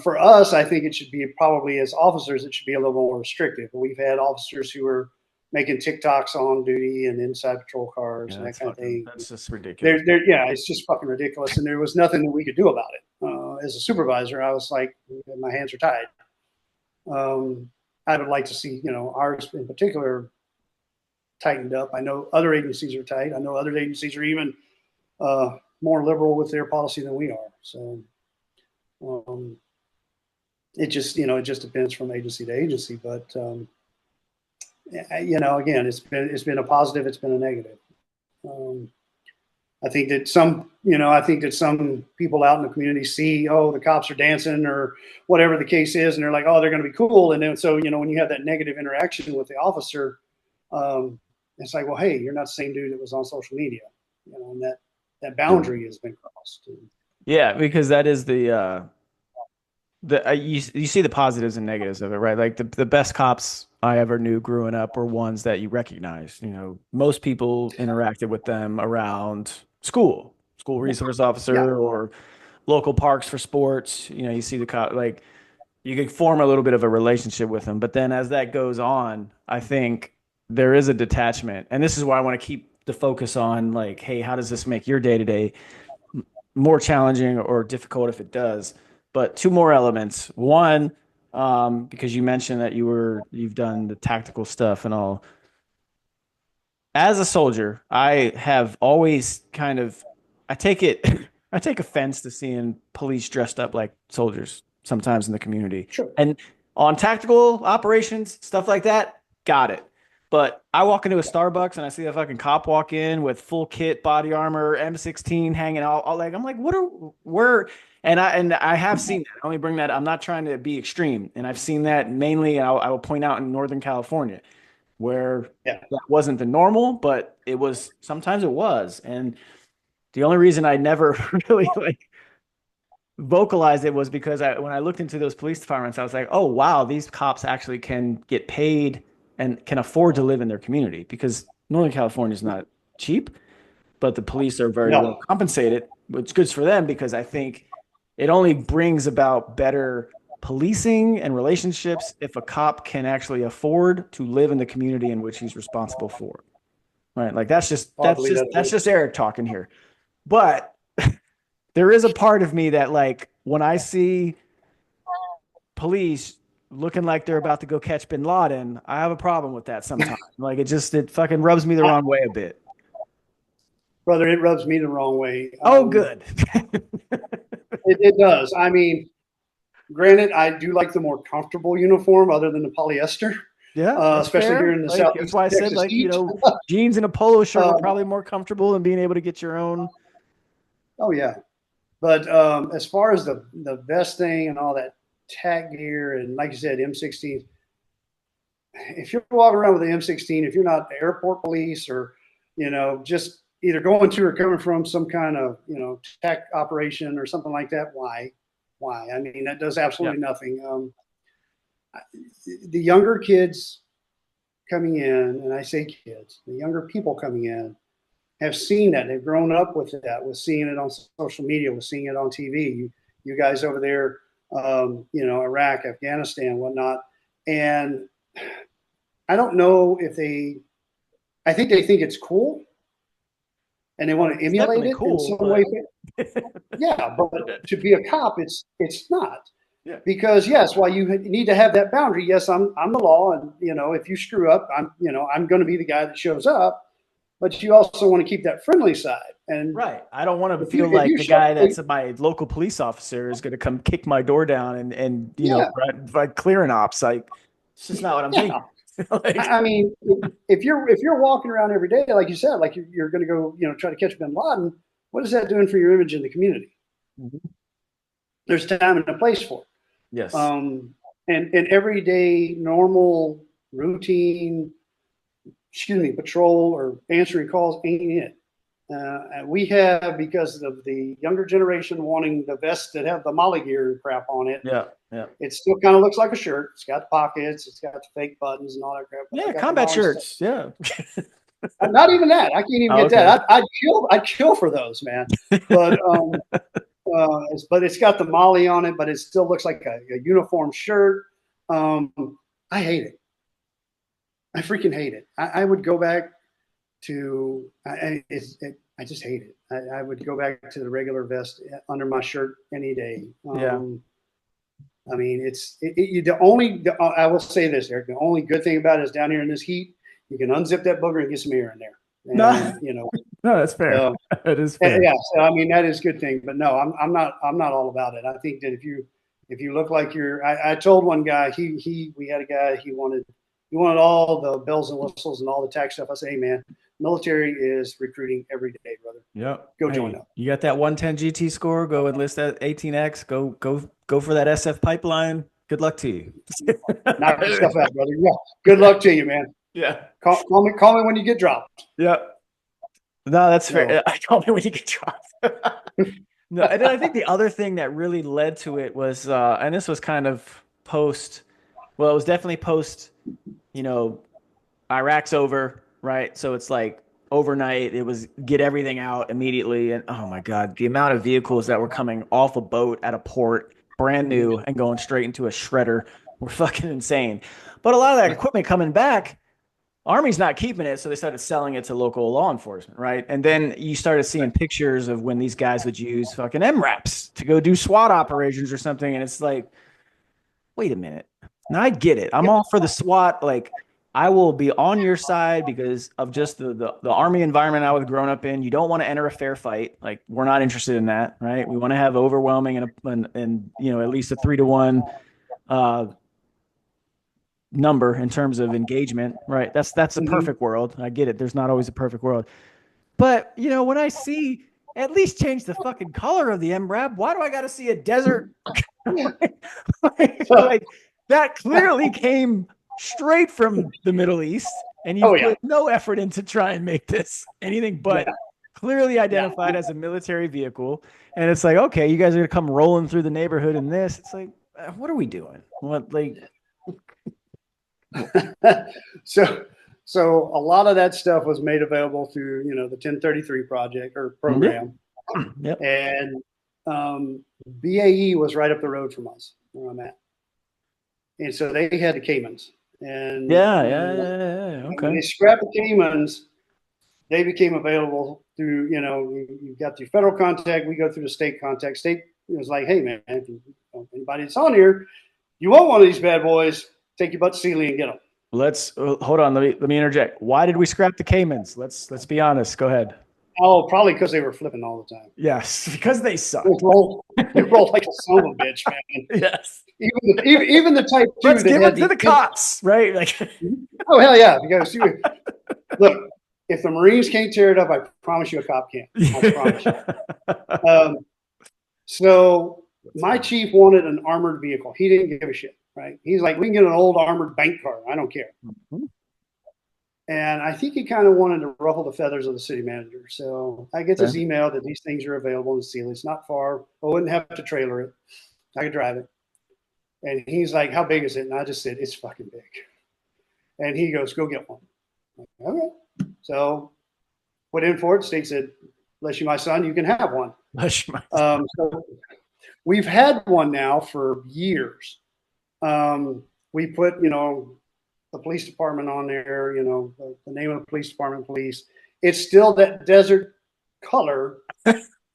for us, I think it should be probably as officers, it should be a little more restrictive. We've had officers who are making TikToks on duty and inside patrol cars Yeah, and that kind of thing. that's just ridiculous. Yeah, it's just fucking ridiculous, and there was nothing that we could do about it. As a supervisor, I was like, my hands are tied. I would like to see, ours in particular tightened up. I know other agencies are tight. I know other agencies are even more liberal with their policy than we are. So um, it just depends from agency to agency. But again, it's been a positive, it's been a negative. Um, I think that some people out in the community see, oh, the cops are dancing or whatever the case is, and they're like, oh, they're going to be cool. And then so when you have that negative interaction with the officer, it's like, well, hey, you're not the same dude that was on social media, and that boundary has been crossed. Yeah, because that is you see the positives and negatives of it, right? Like the best cops I ever knew growing up were ones that you recognized. Most people interacted with them around school resource Yeah, officer or local parks for sports. You see the cop, like you could form a little bit of a relationship with them. But then as that goes on, I think there is a detachment. And this is why I want to keep the focus on, like, hey, how does this make your day to day more challenging or difficult if it does? But two more elements. One, because you mentioned that you've done the tactical stuff and all. As a soldier, I have always I take it, I take offense to seeing police dressed up like soldiers sometimes in the community. sure. And on tactical operations, stuff like that, got it. But I walk into a Starbucks and I see a fucking cop walk in with full kit, body armor, M16 hanging out. I'm like, and I have seen that. I only bring that. I'm not trying to be extreme, and I've seen that mainly. And I will point out in Northern California, where Yeah. that wasn't the normal, but it was sometimes it was. And the only reason I never really like vocalized it was because when I looked into those police departments, I was like, oh wow, these cops actually can get paid and can afford to live in their community because Northern California is not cheap, but the police are very well No. compensated, which is good for them because I think it only brings about better policing and relationships if a cop can actually afford to live in the community in which he's responsible for. Right? Like I believe that's that. just Eric talking here. But there is a part of me that, like, when I see police looking like they're about to go catch bin Laden, I have a problem with that sometimes. Like it fucking rubs me the wrong way a bit. Brother, it rubs me the wrong way. Oh, good. It does. I mean, granted, I do like the more comfortable uniform other than the polyester, Yeah, that's especially here fair. in the Like that's southeast why I said, Texas like, heat. jeans and a polo shirt are Um, probably more comfortable than being able to get your own. oh yeah, but as far as the vest thing and all that tack gear and like you said, M16, if you're walking around with the M16, if you're not airport police or just either going to or coming from some kind of tech operation or something like that, why? I mean, that does Yeah. absolutely nothing. The younger kids coming in, and I say kids, the younger people coming in have seen that. They've grown up with that, with seeing it on social media, with seeing it on TV. You guys over there, Iraq, Afghanistan, whatnot. And I don't know if I think they think it's cool and they want to It's emulate definitely it in cool, some but way. Yeah, but to be a cop, it's not. yeah. Because yes, while you need to have that boundary, yes, I'm the law, and if you screw up, I'm going to be the guy that shows up. but you also want to keep that friendly side. And Right. I don't want to if you, feel if like you the show, guy that's my local police officer is going to come kick my door down and yeah, like clearing ops. Like, it's just not what I'm yeah. thinking. Like, I mean, if you're walking around every day, like you said, like you're going to go, try to catch Bin Laden, what is that doing for your image in the community? Mhm. There's time and a place for it. Yes. And everyday, normal, routine, patrol or answering calls ain't it. And we have, because of the younger generation wanting the vests that have the Molly gear crap on it, Yeah. Yeah. it still kind of looks like a shirt. It's got the pockets, it's got the fake buttons and all that crap. But I Yeah. got the Combat Molly stuff. shirts. Yeah. Not even that. I can't even Oh, get okay. that. I'd kill for those, man. But but it's got the Molly on it, but it still looks like a uniform shirt. Um, I hate it. I freaking hate it. I would go back to I just hate it. I would go back to the regular vest under my shirt any day. Yeah. I mean, I will say this, Eric. The only good thing about it is down here in this heat, you can unzip that booger and get some air in there. No, And no, that's fair. so, It is fair. yeah. So I mean, that is a good thing. But no, I'm not all about it. I think that if you look like I told one guy, we had a guy, he wanted all the bells and whistles and all the tax stuff. I say, hey man, military is recruiting every day, brother. Yep. Go join up. You got that 110 GT score? Go enlist that 18X. Go for that SF pipeline. Good luck to you. Knock your stuff out, brother. Yeah. Good luck to you, man. Yeah. Call me when you get dropped. Yeah. No, that's fair. No. I call me when you get dropped. No, and then I think the other thing that really led to it was, and this was kind of post. Well, it was definitely post. Iraq's over, right? So it's like overnight. It was get everything out immediately, and oh my god, the amount of vehicles that were coming off a boat at a port, brand new, and going straight into a shredder were fucking insane. But a lot of that equipment coming back. Army's not keeping it, so they started selling it to local law enforcement, right? And then you started seeing pictures of when these guys would use fucking MRAPs to go do SWAT operations or something, and it's like, wait a minute. Now I get it. I'm all for the SWAT. Like, I will be on your side because of just the Army environment I was growing up in. You don't want to enter a fair fight. Like, we're not interested in that, right? We want to have overwhelming and at least a 3-to-1 number in terms of engagement, right? That's a perfect world. I get it. There's not always a perfect world. But, when I see at least change the fucking color of the MRAP, why do I got to see a desert? like, that clearly came straight from the Middle East, and you put no effort into try and make this anything but clearly identified as a military vehicle. And it's like, okay, you guys are going to come rolling through the neighborhood in this. It's like, what are we doing? What, like... So a lot of that stuff was made available through the 1033 project or program. Yep. And BAE was right up the road from us where I'm at, and so they had the Caymans. And okay. When they scrapped the Caymans, they became available through you got your federal contact. We go through the state contact. State was like, hey man, if anybody that's on here, you want one of these bad boys, take your butt to Sealy and get them. Let's hold on. Let me interject. Why did we scrap the Caymans? Let's be honest. Go ahead. Oh, probably because they were flipping all the time. Yes, because they suck. They rolled like a son of a bitch, man. Yes. Even the Type 2 Let's that give had it to the cops, right? Like, oh hell yeah! Because look, if the Marines can't tear it up, I promise you a cop can. I promise you. So my chief wanted an armored vehicle. He didn't give a shit. Right? He's like, we can get an old armored bank car. I don't care. Mm-hmm. And I think he kind of wanted to ruffle the feathers of the city manager. So I get this email that these things are available in Sealy. It's not far. I wouldn't have to trailer it. I could drive it. And he's like, how big is it? And I just said, it's fucking big. And he goes, go get one. I'm like, okay. So put in for it. State said, bless you, my son, you can have one. Bless you, my son. So we've had one now for years. We put, the police department on there, the name of the police department, police. It's still that desert color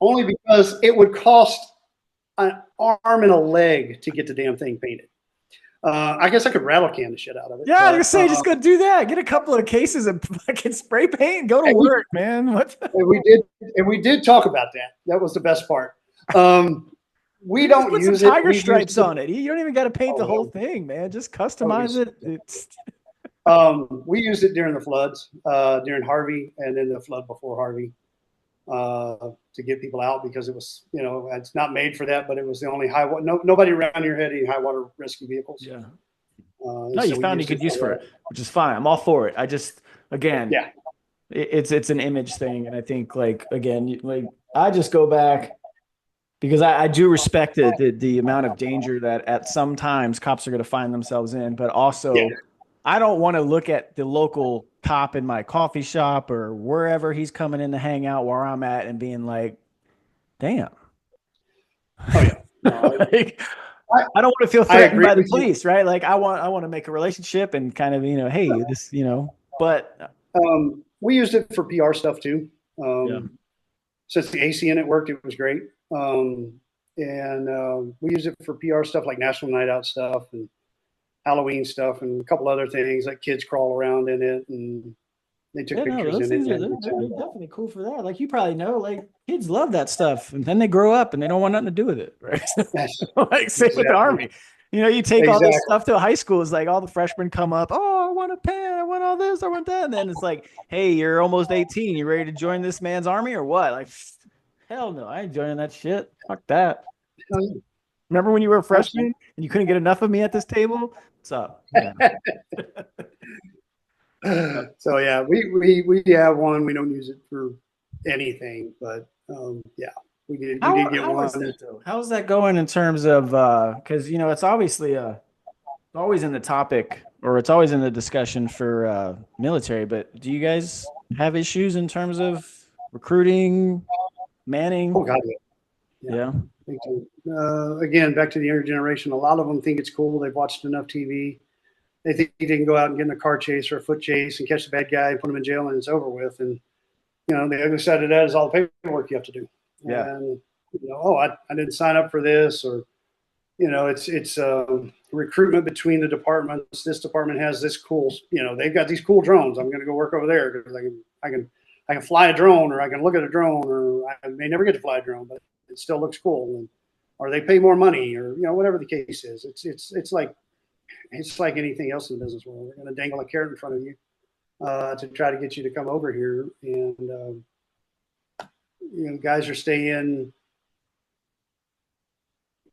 only because it would cost an arm and a leg to get the damn thing painted. I guess I could rattle can the shit out of it. Yeah, I was gonna But say, just go do that. Get a couple of cases of fucking spray paint and go to and work, man. What? and we did, and we did talk about that. That was the best part. Um, we Just don't put some use it. tiger We've used stripes it. on it. You don't even got to paint the Oh, whole thing, man. Just oh, customize yes. it. It's We used it during the floods, during Harvey, and then the flood before Harvey, to get people out because it was, it's not made for that, but it was the only high water. No, nobody around here had any high water rescue vehicles. yeah. No, you So we found you used could it use for for it, which is fine. I'm all for it. I just, again, yeah. it's an image thing, and I think like again, like I just go back because I do respect the amount of danger that at some times cops are going to find themselves in, but Yeah. also I don't want to look at the local cop in my coffee shop or wherever he's coming in to hang out where I'm at and being like, damn. Oh yeah. No, Like, I, I don't want to feel I threatened agree by the with you. police, right? Like I want to make a relationship and kind of, hey, this, but We used it for PR stuff too. yeah. Since the AC in it worked, it was great. And we used it for PR stuff like National Night Out stuff and Halloween stuff and a couple other things like kids crawl around in it and they took Yeah, no, pictures those in it. things are they're definitely cool for that. Like you probably know, like kids love that stuff, and then they grow up and they don't want nothing to do with it, right? Yes, Like same with the exactly. army. You take all this Exactly. stuff to high school. It's like all the freshmen come up. Oh, I want a pen. I want all this. I want that. And then it's like, hey, you're almost 18. You ready to join this man's army or what? Like, hell no, I ain't joining that shit. Fuck that. Remember when you were a freshman Absolutely. and you couldn't get enough of me at this table? What's up? Yeah. So yeah, we have one. We don't use it for anything, but yeah, we did get How is one. that though? How's that going in terms of because it's obviously always in the topic or it's always in the discussion for military, but do you guys have issues in terms of recruiting, Oh manning? God, yeah. Yeah. Yeah. Again, back to the younger generation. A lot of them think it's cool. They've watched enough TV. They think they can go out and get in a car chase or a foot chase and catch the bad guy and put him in jail and it's over with. And the other side of that is all the paperwork you have to do. Yeah. And oh, I didn't sign up for this, or it's recruitment between the departments. This department has this cool, they've got these cool drones. I'm going to go work over there because I can fly a drone, or I can look at a drone, or I may never get to fly a drone, but it still looks cool. And or they pay more money, or whatever the case is. It's like anything else in the business world. They're going to dangle a carrot in front of you to try to get you to come over here, and guys are staying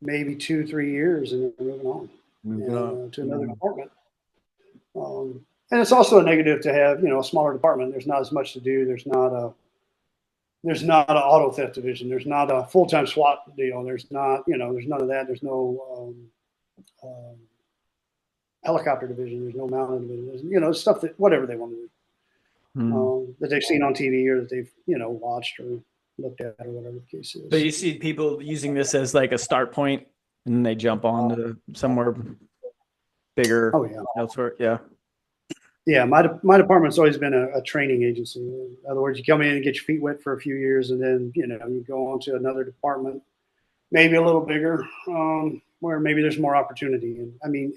maybe 2-3 years and then moving on to another department. And it's also a negative to have a smaller department. There's not as much to do. There's not an auto theft division. There's not a full-time SWAT deal. There's not there's none of that. There's no helicopter division. There's no mountain division. There's, stuff that whatever they want to do that they've seen on TV or that they've watched or looked at or whatever the case is. So you see people using this as like a start point and then they jump on to somewhere bigger. Oh yeah. Elsewhere. Yeah. Yeah, my department's always been a training agency. In other words, you come in and get your feet wet for a few years, and then you go on to another department, maybe a little bigger, where maybe there's more opportunity. And I mean,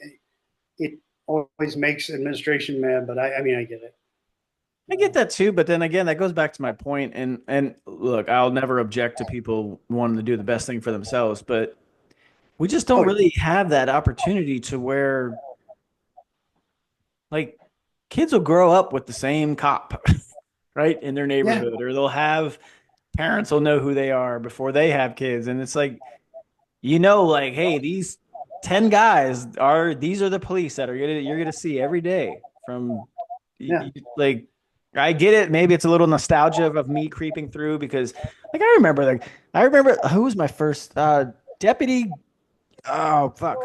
it always makes administration mad, but I mean, I get it. I get that too, but then again, that goes back to my point. And look, I'll never object to people wanting to do the best thing for themselves, but we just don't Oh, really have that opportunity to where like kids will grow up with the same cop, right, in their yeah, neighborhood, or they'll have parents will know who they are before they have kids, and it's like like, hey, these 10 guys these are the police that you're gonna see every day from yeah. like I get it. Maybe it's a little nostalgia of me creeping through because like I remember who was my first deputy. Oh fuck.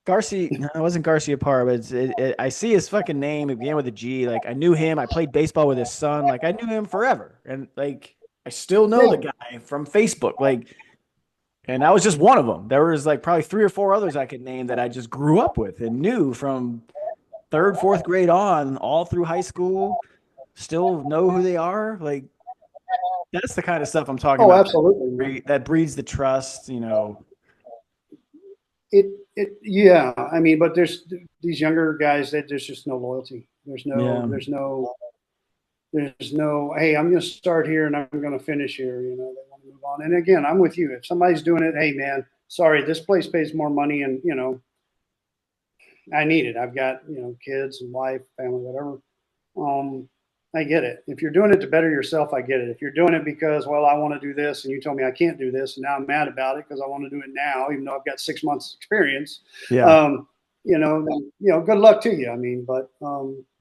Garcia, no, it wasn't Garcia Parr, but I see his fucking name. It began with a G. Like I knew him. I played baseball with his son. Like I knew him forever, and like I still know the Yeah. guy from Facebook. Like, and that was just one of them. There was like probably 3 or 4 others I could name that I just grew up with and knew from third, fourth grade on, all through high school. Still know who they are. Like that's the kind of stuff I'm talking Oh, about. absolutely. That breeds the trust. Yeah. I mean, but there's these younger guys that there's just no loyalty. Yeah. There's no, hey, I'm going to start here and I'm going to finish here. You know, they want to move on. And again, I'm with you. If somebody's doing it, hey, man, sorry, this place pays more money, and you know, I need it. I've got kids and wife, family, whatever. Um, I get it. If you're doing it to better yourself, I get it. If you're doing it because, well, I want to do this, and you told me I can't do this, and now I'm mad about it because I want to do it now, even though I've got 6 months experience. Yeah. Um, good luck to you. I mean, but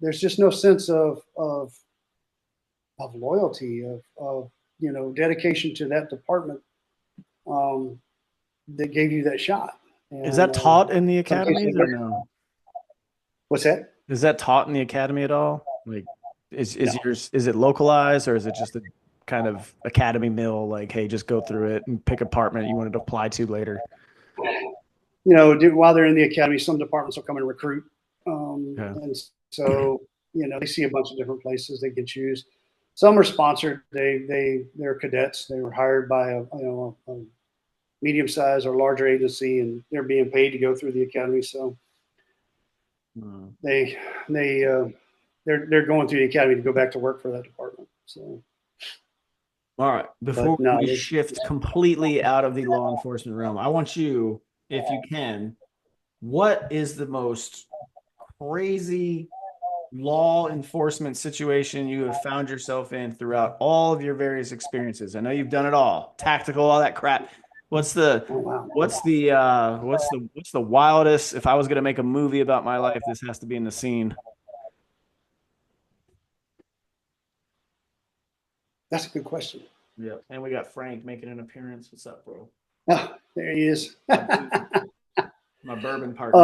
there's just no sense of loyalty, of dedication to that department um, that gave you that shot. Is And that taught in the some cases, academies or no? what's that? Is that taught in the academy at all? Like, is No. yours, is it localized, or is it just a kind of academy mill? Like, hey, just go through it and pick a department you wanted to apply to later. While they're in the academy, some departments will come and recruit, Yeah. and so they see a bunch of different places they can choose. Some are sponsored. They're cadets. They were hired by a medium sized or larger agency, and they're being paid to go through the academy. So they they're going through the academy to go back to work for that department. So. All right. Before No, we shift completely out of the law enforcement realm, I want you, if you can, what is the most crazy law enforcement situation you have found yourself in throughout all of your various experiences? I know you've done it all, tactical, all that crap. What's the oh, wow. what's the wildest? If I was going to make a movie about my life, this has to be in the scene. That's a good question. Yeah. And we got Frank making an appearance. What's up, bro? Oh, there he is. My bourbon partner.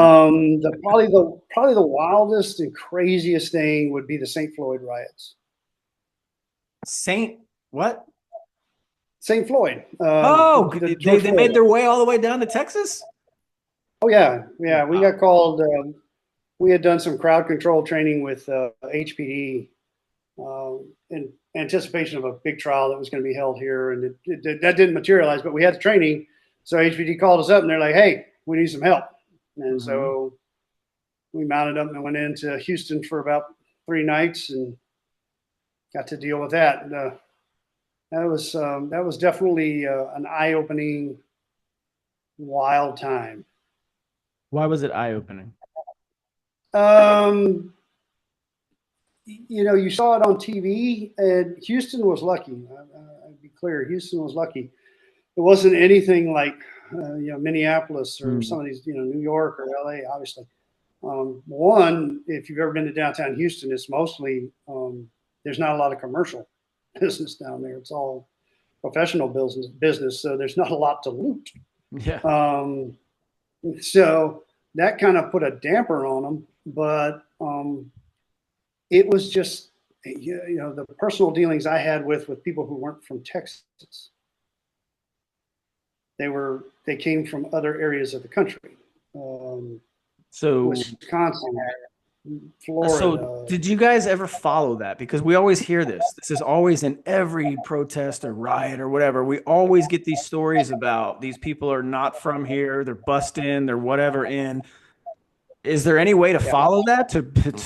Probably the wildest and craziest thing would be the St. Floyd riots. Saint what? St. Floyd. Oh, they made Floyd. their way all the way down to Texas? Oh yeah. We got called. We had done some crowd control training with HPD in anticipation of a big trial that was going to be held here, and that didn't materialize. But we had the training, so HPD called us up, and they're like, "Hey, we need some help." And so we mounted up and went into Houston for about 3 nights and got to deal with that. And, that was definitely an eye-opening, wild time. Why was it eye-opening? You saw it on TV, and Houston was lucky. I'll be clear, Houston was lucky. It wasn't anything like Minneapolis or some of these, New York or LA, obviously. One, if you've ever been to downtown Houston, it's mostly there's not a lot of commercial business down there. It's all professional business, so there's not a lot to loot. Yeah. So that kind of put a damper on them, but it was just the personal dealings I had with people who weren't from Texas. They came from other areas of the country. So Wisconsin, Florida. So did you guys ever follow that? Because we always hear this. This is always in every protest or riot or whatever. We always get these stories about these people are not from here. They're bussed in, they're whatever in. Is there any way to follow that to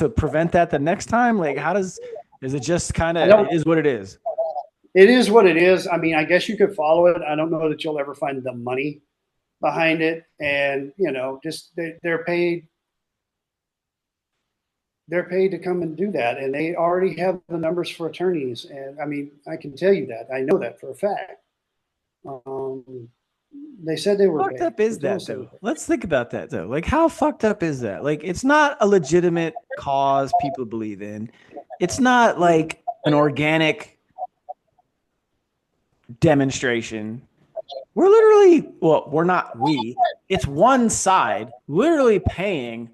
prevent that the next time? Like, is it just kind of, it is what it is? It is what it is. I mean, I guess you could follow it. I don't know that you'll ever find the money behind it. And, just they're paid. They're paid to come and do that. And they already have the numbers for attorneys. And I mean, I can tell you that. I know that for a fact. They said they were fucked up is that though? Let's think about that though. Like, how fucked up is that? Like, it's not a legitimate cause people believe in. It's not like an organic demonstration. We're literally, it's one side literally paying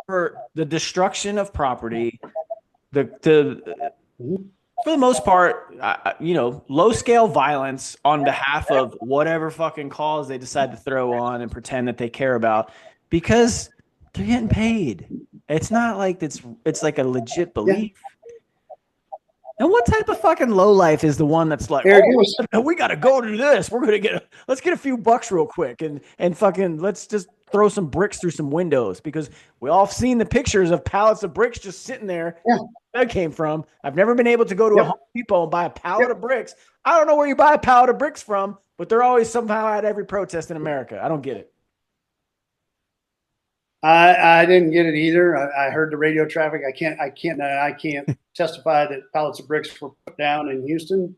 for the destruction of property, for the most part, low scale violence on behalf of whatever fucking cause they decide to throw on and pretend that they care about, because they're getting paid. It's not like it's like a legit belief. And what type of fucking low life is the one that's like, Eric, it was oh, we got to go do this. We're gonna let's get a few bucks real quick and fucking let's just throw some bricks through some windows because we all have seen the pictures of pallets of bricks just sitting there. yeah, That came from. I've never been able to go to a yep, Home Depot and buy a pallet yep. of bricks. I don't know where you buy a pallet of bricks from, but they're always somehow at every protest in America. I don't get it. I didn't get it either. I heard the radio traffic. I can't testify that pallets of bricks were put down in Houston.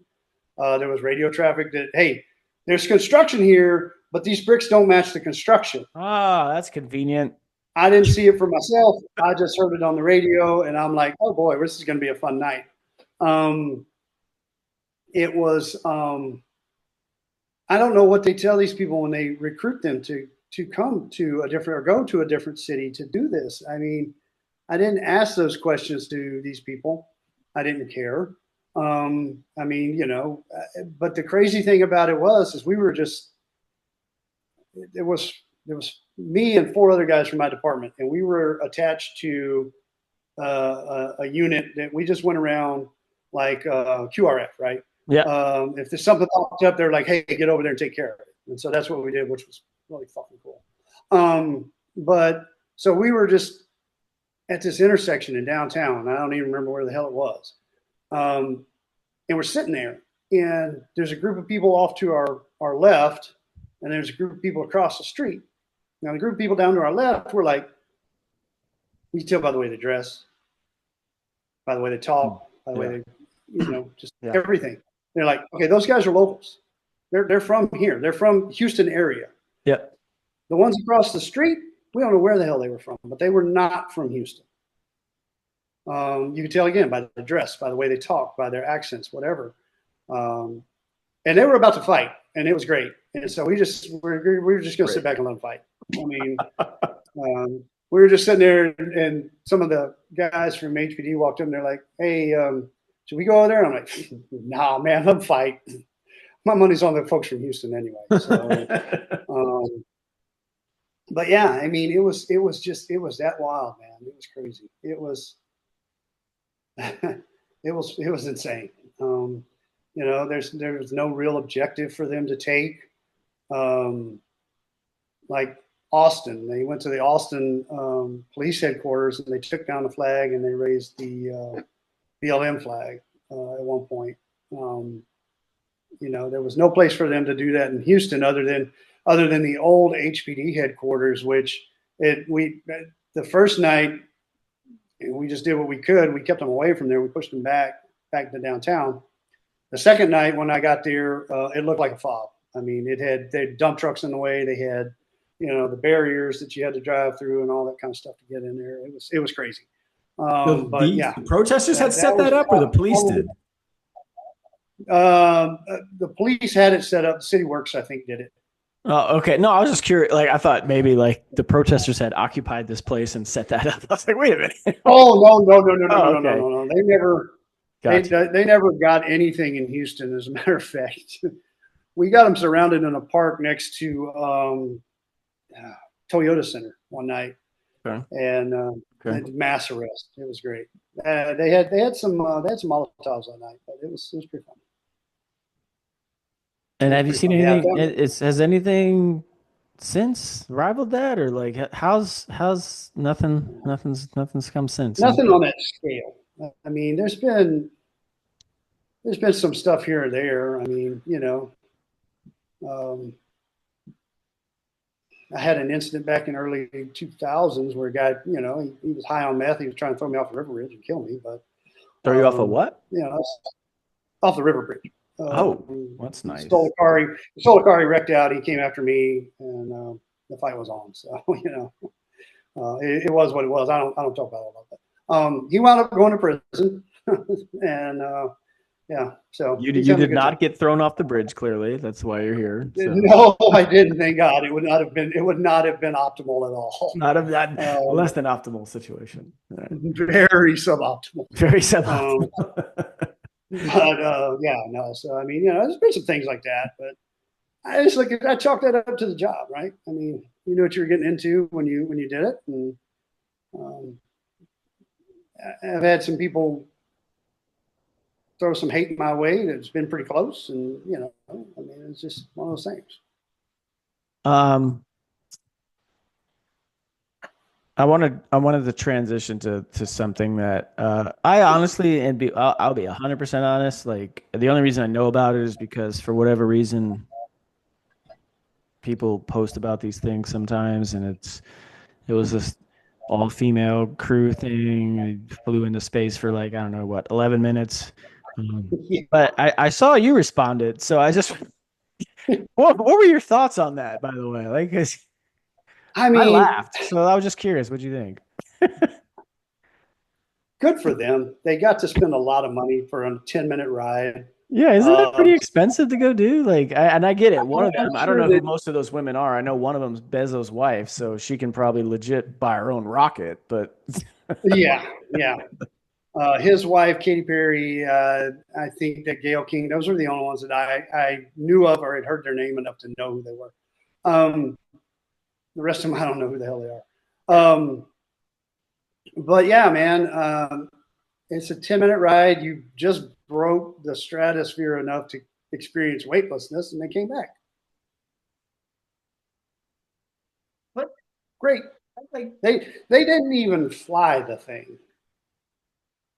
There was radio traffic that, hey, there's construction here, but these bricks don't match the construction. Ah, that's convenient. I didn't see it for myself. I just heard it on the radio, and I'm like, oh boy, this is going to be a fun night. It was. I don't know what they tell these people when they recruit them to come to a different or go to a different city to do this. I mean, I didn't ask those questions to these people. I didn't care. I mean, but the crazy thing about it is we were just, there was me and 4 other guys from my department, and we were attached to a unit that we just went around like QRF, right? Yeah. If there's something popped up, they're like, hey, get over there and take care of it. And so that's what we did, which was really fucking cool. But so we were just at this intersection in downtown. I don't even remember where the hell it was. And we're sitting there, and there's a group of people off to our left, and there's a group of people across the street. Now, the group of people down to our left were like, you can tell by the way they dress, by the way they talk, by the way they, just everything. They're like, okay, those guys are locals. They're from here. They're from Houston area. Yeah. The ones across the street, we don't know where the hell they were from, but they were not from Houston. You can tell again by the dress, by the way they talk, by their accents, whatever. And they were about to fight, and it was great. And so we were just going to sit back and let them fight. I mean, we were just sitting there, and some of the guys from HPD walked in. They're like, "Hey, should we go over there?" And I'm like, "Nah, man, let them fight. My money's on the folks from Houston anyway." So, but yeah, I mean, it was that wild, man. It was crazy. It was it was insane. There was no real objective for them to take. Like Austin, they went to the Austin police headquarters, and they took down the flag, and they raised the BLM flag at one point. There was no place for them to do that in Houston other than the old HPD headquarters, which the first night we just did what we could. We kept them away from there. We pushed them back to downtown. The second night when I got there, it looked like a fob. I mean, they had dump trucks in the way. They had, the barriers that you had to drive through and all that kind of stuff to get in there. It was crazy. So But yeah, the protesters had set that up, or the police did? The police had it set up. The City Works, I think, did it. Oh, okay. No, I was just curious. Like, I thought maybe like the protesters had occupied this place and set that up. I was like, wait a minute. Oh no! Oh, okay. No! They never. Gotcha. They never got anything in Houston. As a matter of fact, we got them surrounded in a park next to Toyota Center one night, and mass arrest. It was great. They had some Molotovs that night, but it was pretty fun. And have you seen anything? Has anything since rivaled that, or like how's nothing's come since? Nothing on that scale. I mean, there's been some stuff here or there. I mean, I had an incident back in early 2000s where a guy, he was high on meth. He was trying to throw me off the river bridge and kill me. But throw you off a what? Off the river bridge. That's nice. Stole a car. He wrecked out. He came after me, and the fight was on. So it was what it was. I don't talk about all that. But he wound up going to prison, and So you did not get thrown off the bridge. Clearly, that's why you're here. So. No, I didn't. Thank God. It would not have been optimal at all. Not of that less than optimal situation. Right. Very suboptimal. Very suboptimal. No. So I mean, there's been some things like that, but I chalked that up to the job, right? I mean, you knew what you were getting into when you did it, and I've had some people throw some hate my way. It's been pretty close, and I mean, it's just one of those things. Um, I wanted to transition to something that I honestly I'll be 100% honest. Like the only reason I know about it is because for whatever reason people post about these things sometimes, and it was this all female crew thing. I flew into space for like I don't know what 11 minutes. Yeah. But I saw you responded, so I just what were your thoughts on that, by the way? Like, 'cause I I mean, laughed, so I was just curious. What do you think? good for them. They got to spend a lot of money for a 10-minute ride. Yeah, isn't it Um, pretty expensive to go do? Like, and I get it. One of I'm them, I don't sure know who that, most of those women are. I know one of them's Bezos' wife, so she can probably legit buy her own rocket. But yeah, yeah. His wife, Katy Perry, I think that Gail King, those are the only ones that I knew of or had heard their name enough to know who they were. The rest of them, I don't know who the hell they are. But yeah, man, it's a 10-minute ride. You just broke the stratosphere enough to experience weightlessness, and they came back. But great. Like they didn't even fly the thing.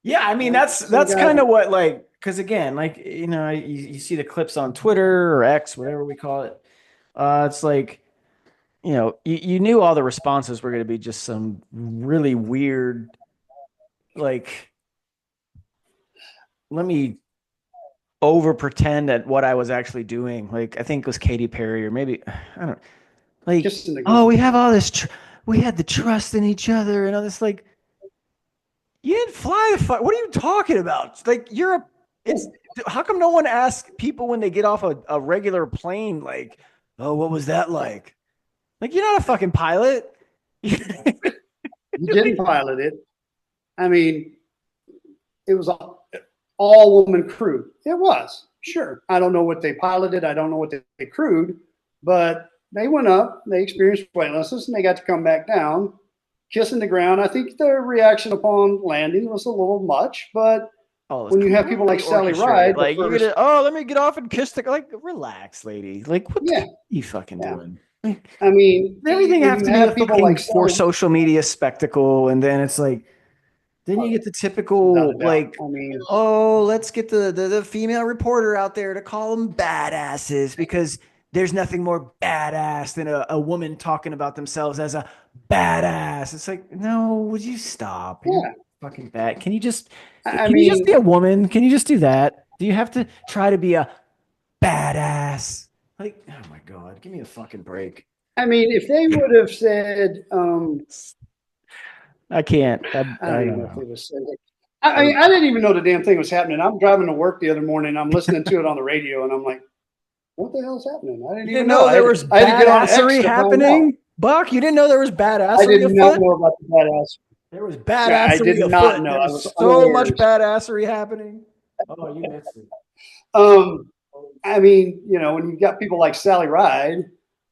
yeah, I mean Some that's guy, kind of what like because again, like you see the clips on Twitter or X, whatever we call it. It's like you knew all the responses were going to be just some really weird like let me over pretend at what I was actually doing. Like I think it was Katy Perry or maybe I don't like, just in a good oh, we way. have all this, we had the trust in each other and all this. Like, you didn't fly the fuck. What are you talking about? Like, it's, how come no one asks people when they get off a regular plane, like, oh, what was that like? Like, you're not a fucking pilot. You didn't pilot it. I mean, it was all woman crew. It was sure. I don't know what they piloted. I don't know what they crewed, but they went up. They experienced weightlessness, and they got to come back down, kissing the ground. I think the reaction upon landing was a little much, but Oh, it's when you have people like completely Sally orchestrated. Ride, the Like, you're first, gonna, oh, let me get off and kiss the, like, relax, lady. Like, what the yeah, fuck are you fucking yeah. doing? I mean, Everything when has you to be a have people fucking like for Sally, social media spectacle, and then it's like, then you get the without typical a doubt. like, I mean, oh, let's get the female reporter out there to call them badasses because there's nothing more badass than a woman talking about themselves as a badass. It's like, no, would you stop? You're yeah. fucking bad. I Can you just be mean, a woman? Can you just do that? Do you have to try to be a badass? Like, oh my God, give me a fucking break. I mean, if they would have said, I can't. I I don't even don't know if know. they would say it. I didn't even know the damn thing was happening. I'm driving to work the other morning. I'm listening to it on the radio, and I'm like, "What the hell's happening?" I didn't You even didn't know. know there was I had to get on X badassery to find out. happening, Buck? You didn't know there was I did badassery not afoot? know about the badass. There was I did badassery not afoot. know. There I was was so much unawares. badassery happening. Oh, you missed it. Um, I mean, when you've got people like Sally Ride,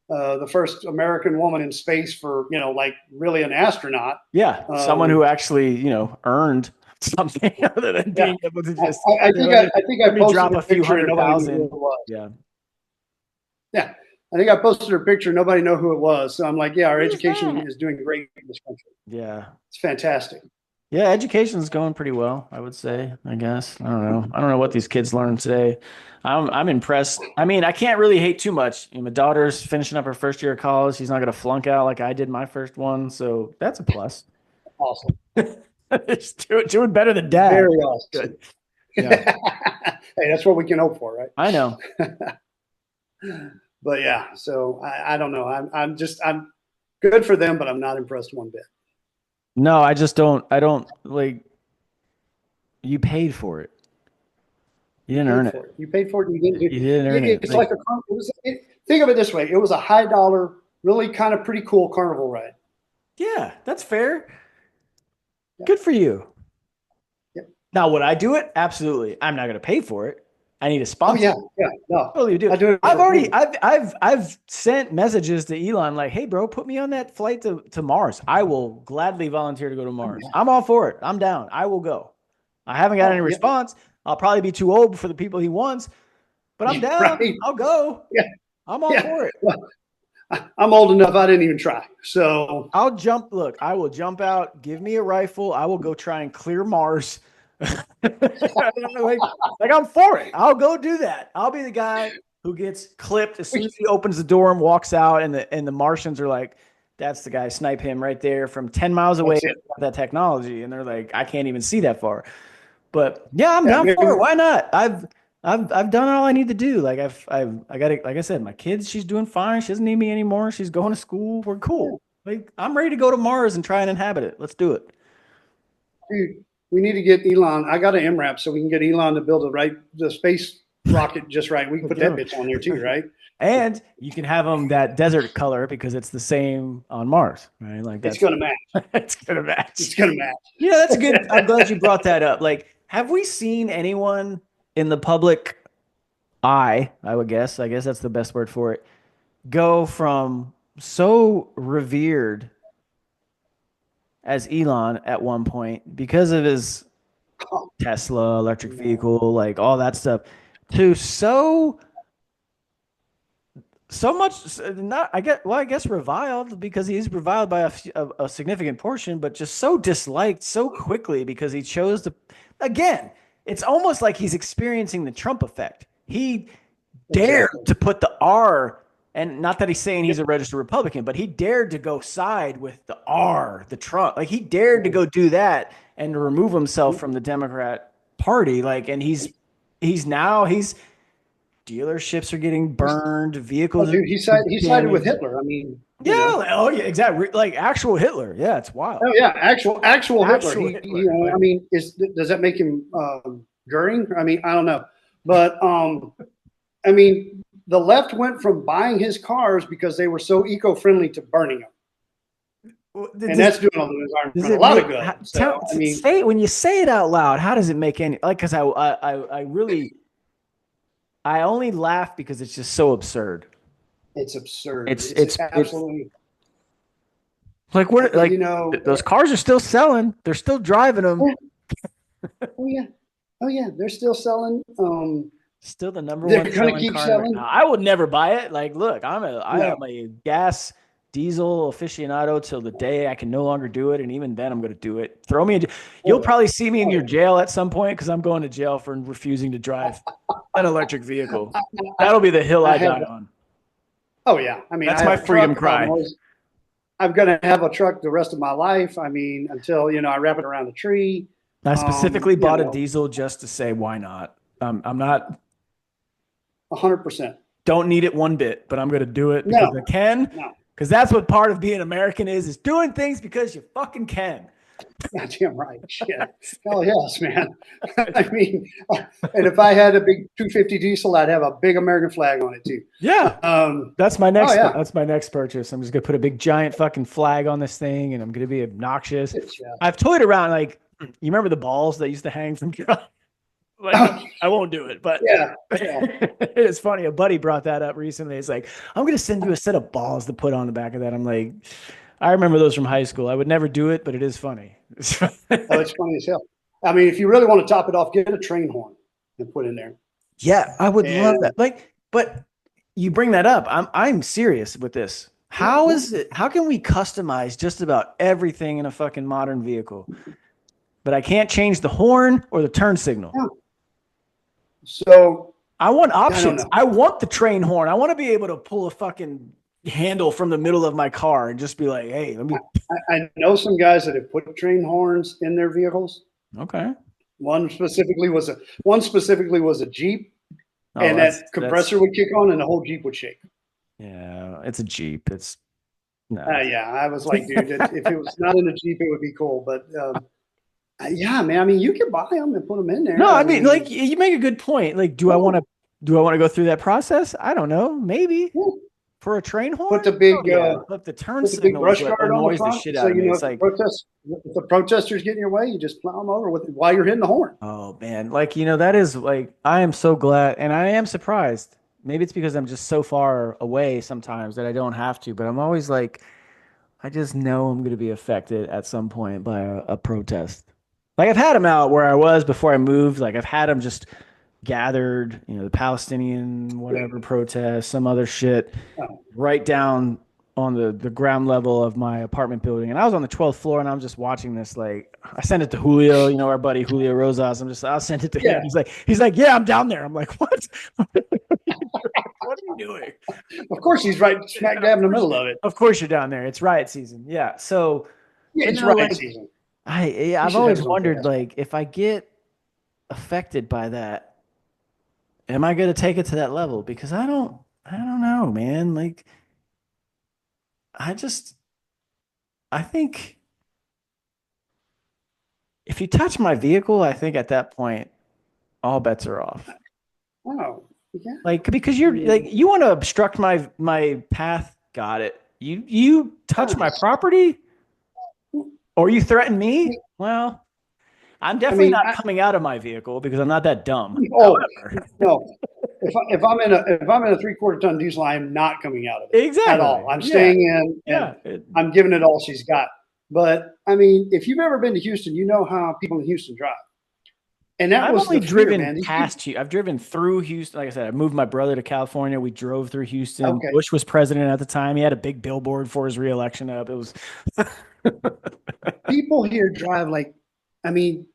the first American woman in space for like really an astronaut. Yeah, someone who actually, earned something other than Yeah, being able to I, just, I "Here, think I think I let me posted drop her a few picture and hundred nobody knew who thousand." it was. Yeah. Yeah. I think I posted her picture. Nobody know who it was. So I'm like, yeah, our Who's education that? is doing great in this country. Yeah. It's fantastic. Yeah, education's going pretty well, I would say, I guess. I don't know. I don't know what these kids learn today. I'm impressed. I mean, I can't really hate too much. My daughter's finishing up her first year of college. She's not going to flunk out like I did my first one, so that's a plus. Awesome. It's doing better than dad. Very awesome. Good. Yeah, Hey, that's what we can hope for, I know. right? But yeah, so I don't know. I'm good for them, but I'm not impressed one bit. No, I don't like you paid for it. You You didn't earn paid for it. it. You paid for it. You didn't You didn't earn it. it's Like, like think of it this way. It was a high dollar, really kind of pretty cool carnival ride. yeah, that's fair. Yeah. Good for you. Yeah. Now, would I do it? Absolutely. I'm not going to pay for it. I need a Oh sponsor. yeah. Yeah. No, Totally do. I do it I've for already free. I've sent messages to Elon like, hey bro, put me on that flight to Mars. I will gladly volunteer to go to Oh Mars. yeah. I'm all for it. I'm down. I will go. I haven't got any Oh yeah. response, I'll probably be too old for the people he wants, but I'm down. Right? I'll go. Yeah, I'm all yeah. for it. Well, I'm old enough. I didn't even try. So I'll jump. Look, I will jump out. Give me a rifle. I will go try and clear Mars. like I'm for it. I'll go do that. I'll be the guy who gets clipped as soon as he opens the door and walks out, and the Martians are like, "That's the guy. Snipe him right there from 10 miles away." that's it. That technology, and they're like, "I can't even see that far." But yeah, I'm Yeah, down for it. maybe, Why not? I've done all I need to do. Like I got it. Like I said, my kids, she's doing fine. She doesn't need me anymore. She's going to school. We're yeah, cool. Like I'm ready to go to Mars and try and inhabit it. Let's do it. dude, we need to get Elon. I got an MRAP, so we can get Elon to build the space rocket just right. We can put that bitch on there too, right? And you can have them that desert color because it's the same on Mars, right? Like It's that's gonna match. it's gonna It's match. gonna match. Yeah, that's a good. I'm glad you brought that up. Like, have we seen anyone in the public eye? I would guess. I guess that's the best word for it. Go from so revered as Elon at one point because of his Oh, Tesla electric no. vehicle, like all that stuff, to so much not I guess reviled because he's reviled by a significant portion, but just so disliked so quickly because he chose to again, it's almost like he's experiencing the Trump effect. He dared Exactly. to put the R, and not that he's saying he's a registered Republican, but he dared to go side with the R, the Trump. Like he dared to go do that and to remove himself from the Democrat Party. Like, and he's dealerships are getting burned, Oh, vehicles are dude, he sided with damaged. Hitler. I mean, Yeah, like, oh yeah, exactly. Like actual Hitler. Yeah, it's wild. oh yeah, actual Hitler. Actual Hitler. I Like, mean, does that make him Goering? I mean, I don't know, but I mean, the left went from buying his cars because they were so eco-friendly to burning them, and does, that's doing the does environment a it lot of make good. So, tell I mean, say when you say it out loud? How does it make any like? Because I really I only laugh because it's just so absurd. it's absurd. It's It's it's absolutely, like what you like know. those cars are still selling. They're still driving them. Oh yeah, oh yeah, they're still selling. Still the number They're one gonna selling keep car in America. selling. Now, I would never buy it. Like, look, I No, am a gas diesel aficionado till the day I can no longer do it, and even then, I'm going to do it. Throw me in. You'll oh, probably see me in oh your yeah. jail at some point because I'm going to jail for refusing to drive an electric vehicle. I, That'll be the hill I I have. die on. Oh yeah, I mean, That's I my have a freedom truck. cry. I'm gonna have a truck the rest of my life. I mean, until I wrap it around a tree. I specifically You bought a know, diesel just to say why not. I'm not 100%. don't need it one bit, but I'm going to do it because No, I can. no, Because that's what part of being American is doing things because you fucking can. goddamn right. Shit. Hell yes, man. I mean, and if I had a big 250 diesel, I'd have a big American flag on it too. Yeah. Um, That's my oh next yeah, that's my next purchase. I'm just gonna put a big giant fucking flag on this thing and I'm gonna be obnoxious. yeah. I've toyed around like you remember the balls that used to hang from like I won't do it, but Yeah, yeah. it's funny. A buddy brought that up recently. It's like, I'm gonna send you a set of balls to put on the back of that. I'm like, I remember those from high school. I would never do it, but it is funny. Oh, it's funny as hell. I mean, if you really want to top it off, get a train horn and put in there. Yeah, I would love And that. Like, but you bring that up. I'm serious with this. How yeah, is it? How can we customize just about everything in a fucking modern vehicle? But I can't change the horn or the turn signal. yeah. So I want I don't options. know. I want the train horn. I want to be able to pull a fucking handle from the middle of my car and just be like, "Hey, let me." I know some guys that have put train horns in their vehicles. Okay. One specifically was a Jeep, Oh, and that that's compressor would kick on, and the whole Jeep would shake. yeah. It's a Jeep. It's no. Yeah, I was like, dude, if it was not in a Jeep, it would be cool. But yeah, man, I mean, you can buy them and put them in No, there. I I mean, mean, like you make a good point. Like, cool. do I want to go through that process? I don't know. Maybe Yeah. for a train Put horn. the big Oh yeah, but the turn put the big signal is brush what guard on the annoys the front, shit so out of me. if It's the like, protesters get in your way, you just plow them over with while you're hitting the horn. oh man, like that is like I am so glad, and I am surprised. Maybe it's because I'm just so far away sometimes that I don't have to, but I'm always like, I just know I'm going to be affected at some point by a protest. Like I've had them out where I was before I moved. Like I've had them just gathered, the Palestinian whatever protest, some other shit, Oh, right down on the ground level of my apartment building. And I was on the 12th floor and I'm just watching this. Like I sent it to Julio, our buddy Julio Rosas. I'll send it to him. yeah. He's like, yeah, I'm down there. I'm like, what? What are you doing? Of course, he's right smack Of dab in the course, middle of it. of course you're down there. It's riot season. Yeah. So, Yeah, but it's no, riot like season. He I've should have always his own wondered, fast pass. like, if I get affected by that, am I going to take it to that level? Because I don't know, man. Like, I just, I think if you touch my vehicle, I think at that point, all bets are off. Oh, yeah. Like, because I you're like, mean, you want to obstruct my path. Got it. You touch my yes. property or you threaten me. Well, I'm I definitely mean, not coming out of my vehicle because I'm not that dumb. oh However, no. If I'm in a 3/4 ton diesel, I am not coming out of it at all. exactly. I'm Yeah. staying in and Yeah. I'm giving it all she's got. But I mean, if you've ever been to Houston, you know how people in Houston drive. And that I've was only the fear, driven man. These people, past you. I've driven through Houston. Like I said, I moved my brother to California. We drove through Houston. okay, Bush was president at the time. He had a big billboard for his reelection up. It was people here drive like, I mean,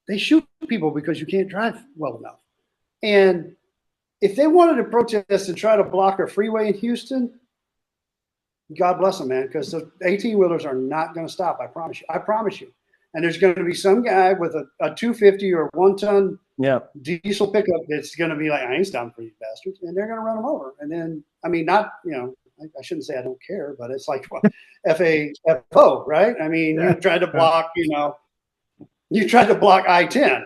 they shoot people because you can't drive well enough. And if they wanted to protest and try to block a freeway in Houston, God bless them, man, because the 18 wheelers are not going to stop. I promise you. I promise you. And there's going to be some guy with a 250 or 1 ton yeah. diesel pickup that's going to be like, I ain't stopping for these bastards. And they're going to run them over. And then, I mean, not, I shouldn't say I don't care, but it's like well, FAFO, right? I mean, Yeah. you tried to block, you tried to block I-10.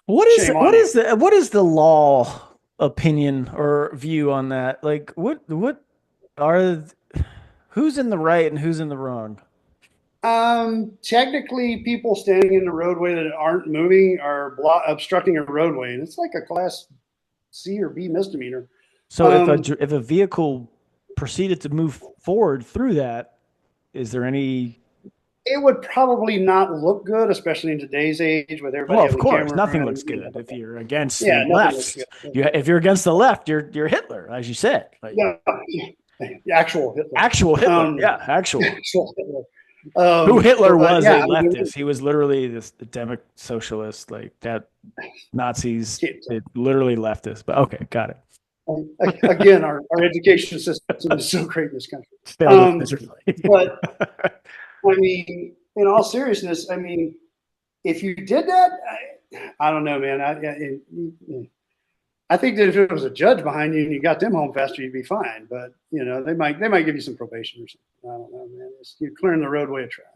What is Shame what on you. is the law opinion or view on that? Like what are who's in the right and who's in the wrong? Technically, people standing in the roadway that aren't moving are obstructing a roadway, and it's like a class C or B misdemeanor. So Um, if a vehicle proceeded to move forward through that, is there any? it would probably not look good, especially in today's age with Well, everybody of having course, camera nothing and looks good if you're against yeah, the nothing looks good. left. If you're against the left, you're Hitler, as you said. Like Yeah, actual Hitler. actual Hitler. Yeah, actual. Actual Hitler. Who Hitler But was a yeah, I mean, leftist. He was literally this the demo socialist, like that Nazis, it literally leftist. But okay, got it. again, our education system is so great in this country. Failed us Um, miserably. but I mean, in all seriousness, I mean, if you did that, I don't know, man. I think that if it was a judge behind you and you got them home faster, you'd be fine. But they might give you some probation or something. I don't know, man. You're clearing the roadway of trash.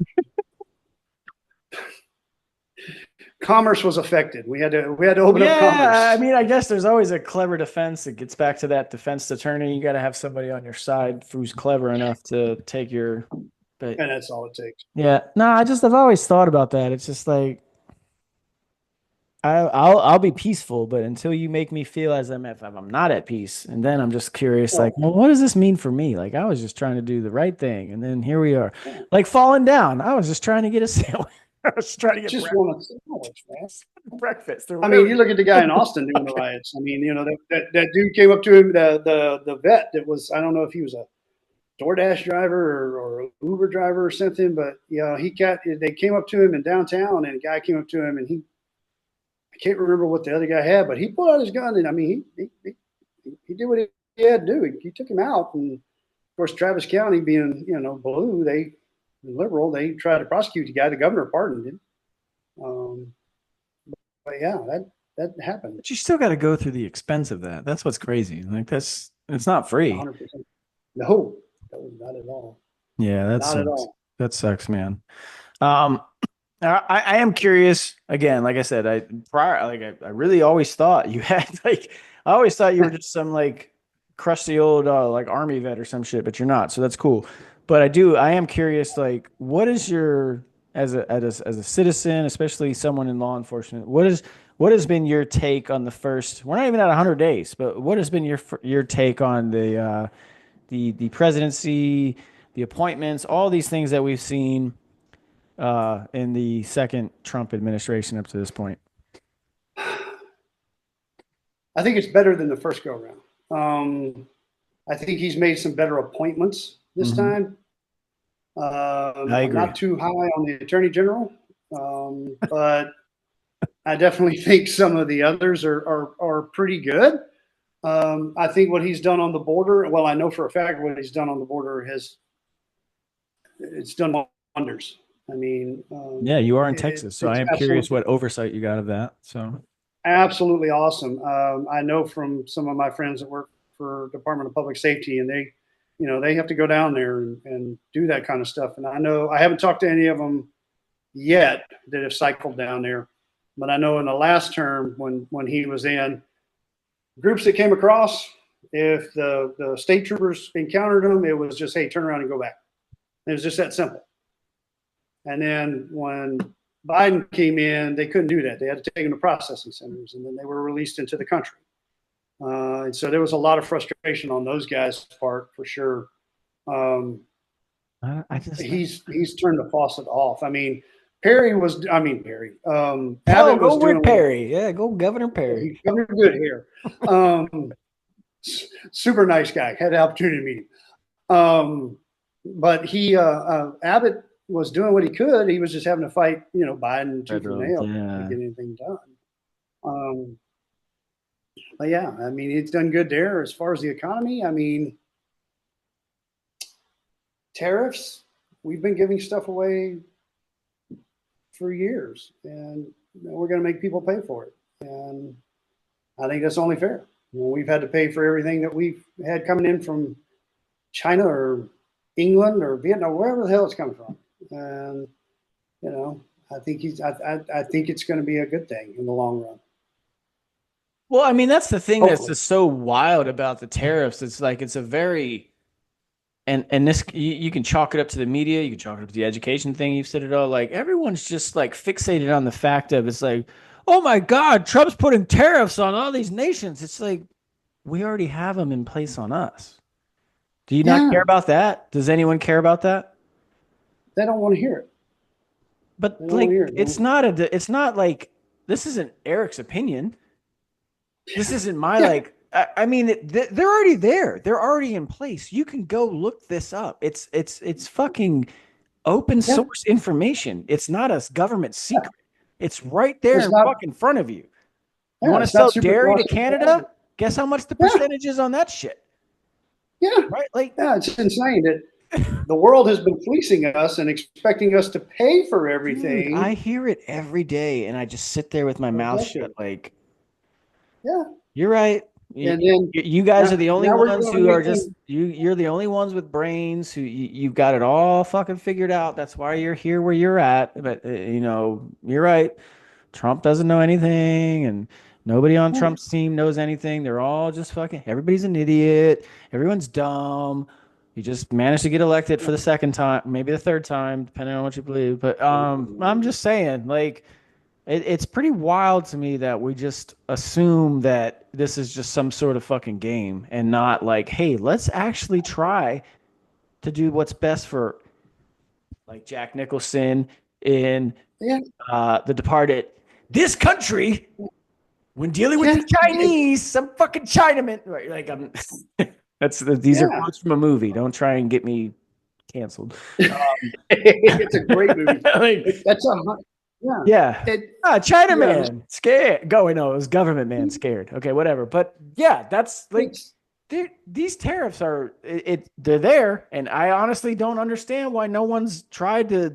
Commerce was affected. We had to open up Yeah, I commerce, mean, I guess there's always a clever defense. It gets back to that defense attorney. You got to have somebody on your side who's clever enough to take your. But and that's all it takes. yeah, no, I've always thought about that. It's just like I'll be peaceful, but until you make me feel as if I'm not at peace, and then I'm just curious, like, Well, well, what does this mean for me? Like, I was just trying to do the right thing, and then here we are, yeah, like falling down. I was just trying to get a sandwich. I was trying to get just want to sandwich, man. breakfast or I mean, whatever. you look at the guy in Austin doing the riots. I mean, that dude came up to him, the vet that was, I don't know if he was a DoorDash driver or an Uber driver or something, but they came up to him in downtown, and a guy came up to him, and I can't remember what the other guy had, but he pulled out his gun, and I mean, he did what he had to do. He took him out, and of course, Travis County being blue, they liberal, they tried to prosecute the guy. The governor pardoned him. Um, but yeah, that happened. But you still got to go through the expense of that. That's what's crazy. Like it's not free. 100%. No, not at all. Yeah, that Not at sucks. all. That sucks, man. Um, I am curious again. Like I said, I really always thought you had like I always thought you were just some like crusty old like army vet or some shit, but you're not. So that's cool. But I am curious. Like, what is your as a citizen, especially someone in law enforcement, what has been your take on the first? We're not even at 100 days, but what has been your take on the presidency, the appointments, all these things that we've seen? in the second Trump administration up to this point? I think it's better than the first go round. I think he's made some better appointments this Hmm. time. I I'm agree. not too high on the attorney general, but I definitely think some of the others are pretty good. I think what he's done on the border, well, I know for a fact what he's done on the border has it's done wonders. I mean, Yeah, you are in Texas, so I it's am curious absolutely what oversight you got of that. So, absolutely awesome. I know from some of my friends that work for Department of Public Safety, and they have to go down there and do that kind of stuff. And I know I haven't talked to any of them yet that have cycled down there, but I know in the last term when he was in, groups that came across, if the state troopers encountered them, it was just, hey, turn around and go back. It was just that simple. And then when Biden came in, they couldn't do that. They had to take them to processing centers, and then they were released into the country. And so there was a lot of frustration on those guys' part for sure. Um, I just he's turned the faucet off. I mean, Perry. hell Abbott go was with doing what Perry. Yeah, go Governor Perry. he covered good here. Um, super nice guy. Had the opportunity to meet him. But Abbott was doing what he could. He was just having to fight, Biden tooth and Federal, nail to yeah. get anything done. Um, but yeah, I mean, it's done good there as far as the economy. I mean, tariffs. We've been giving stuff away for years, and we're going to make people pay for it. And I think that's only fair. We've had to pay for everything that we've had coming in from China or England or Vietnam, wherever the hell it's coming from. And I think I think it's going to be a good thing in the long run. Well, I mean, that's the thing that's Hopefully, just so wild about the tariffs. It's like it's a very and this you can chalk it up to the media, you can chalk it up to the education thing. You've said it all. Like everyone's just like fixated on the fact of it's like, oh my God, Trump's putting tariffs on all these nations. It's like we already have them in place on us. Do you not care yeah, about that? Does anyone care about that? they don't want to hear it. But They don't want to like, hear it. it's not like this isn't Eric's opinion. This isn't my Yeah, like. I mean, they're already there. They're already in place. You can go look this up. It's fucking open yeah. source information. It's not a government secret. It's right there It's in not. fucking front of you. You Yeah, want to it's not sell super dairy to classified. Canada? Guess how much the Yeah, percentage is on that shit, yeah, right? Like, yeah. It's insane that the world has been fleecing us and expecting us to pay for dude, I everything hear it every day, and I just sit there with my for mouth shut. decades. Like, Yeah, you're right. and then You guys are the only now we're ones doing who are just anything. you're the only ones with brains who you've got it all fucking figured out. That's why you're here where you're at. But you're right. Trump doesn't know anything, and nobody on Yeah, Trump's team knows anything. They're all just fucking. Everybody's an idiot. Everyone's dumb. You just managed to get elected for the second time, maybe the third time, depending on what you believe. But I'm just saying, like. It's pretty wild to me that we just assume that this is just some sort of fucking game and not like, hey, let's actually try to do what's best for like Jack Nicholson in yeah, The Departed. This country, when dealing with yeah, the Chinese, some fucking Chinaman, right? Like I'm. These are yeah. quotes from a movie. Don't try and get me canceled. It's a great movie. Like, That's yeah. yeah. It you got to understand. Chinaman scared. Going, no, it was government man scared. Okay, whatever. But yeah, that's like It's these tariffs are they're there, and I honestly don't understand why no one's tried to.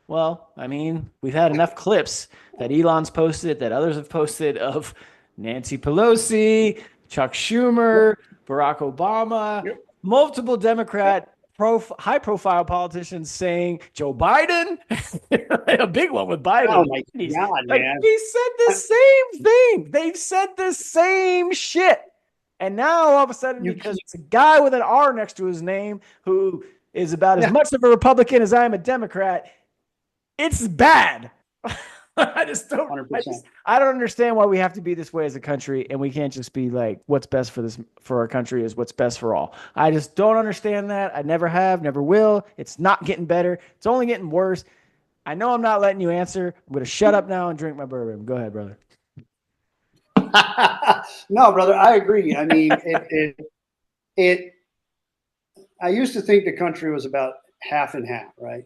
Well, I mean, we've had enough clips that Elon's posted, that others have posted of Nancy Pelosi, Chuck yep, Schumer, Barack Obama, yep, multiple yep. Democrat high profile politicians saying Joe Biden, a big one with Oh Biden. my He's God, like, man. he said the same thing. They've said the same shit. And now all of a sudden, You because keep it's a guy with an R next to his name who is about as yeah, much of a Republican as I am a Democrat, it's bad. I just don't. 100%. I don't understand why we have to be this way as a country, and we can't just be like, what's best for our country is what's best for all. I just don't understand that. I never have, never will. It's not getting better. It's only getting worse. I know I'm not letting you answer. I'm gonna shut up now and drink my bourbon. Go ahead, brother. No, brother, I agree. I mean, it. I used to think the country was about half and half, right?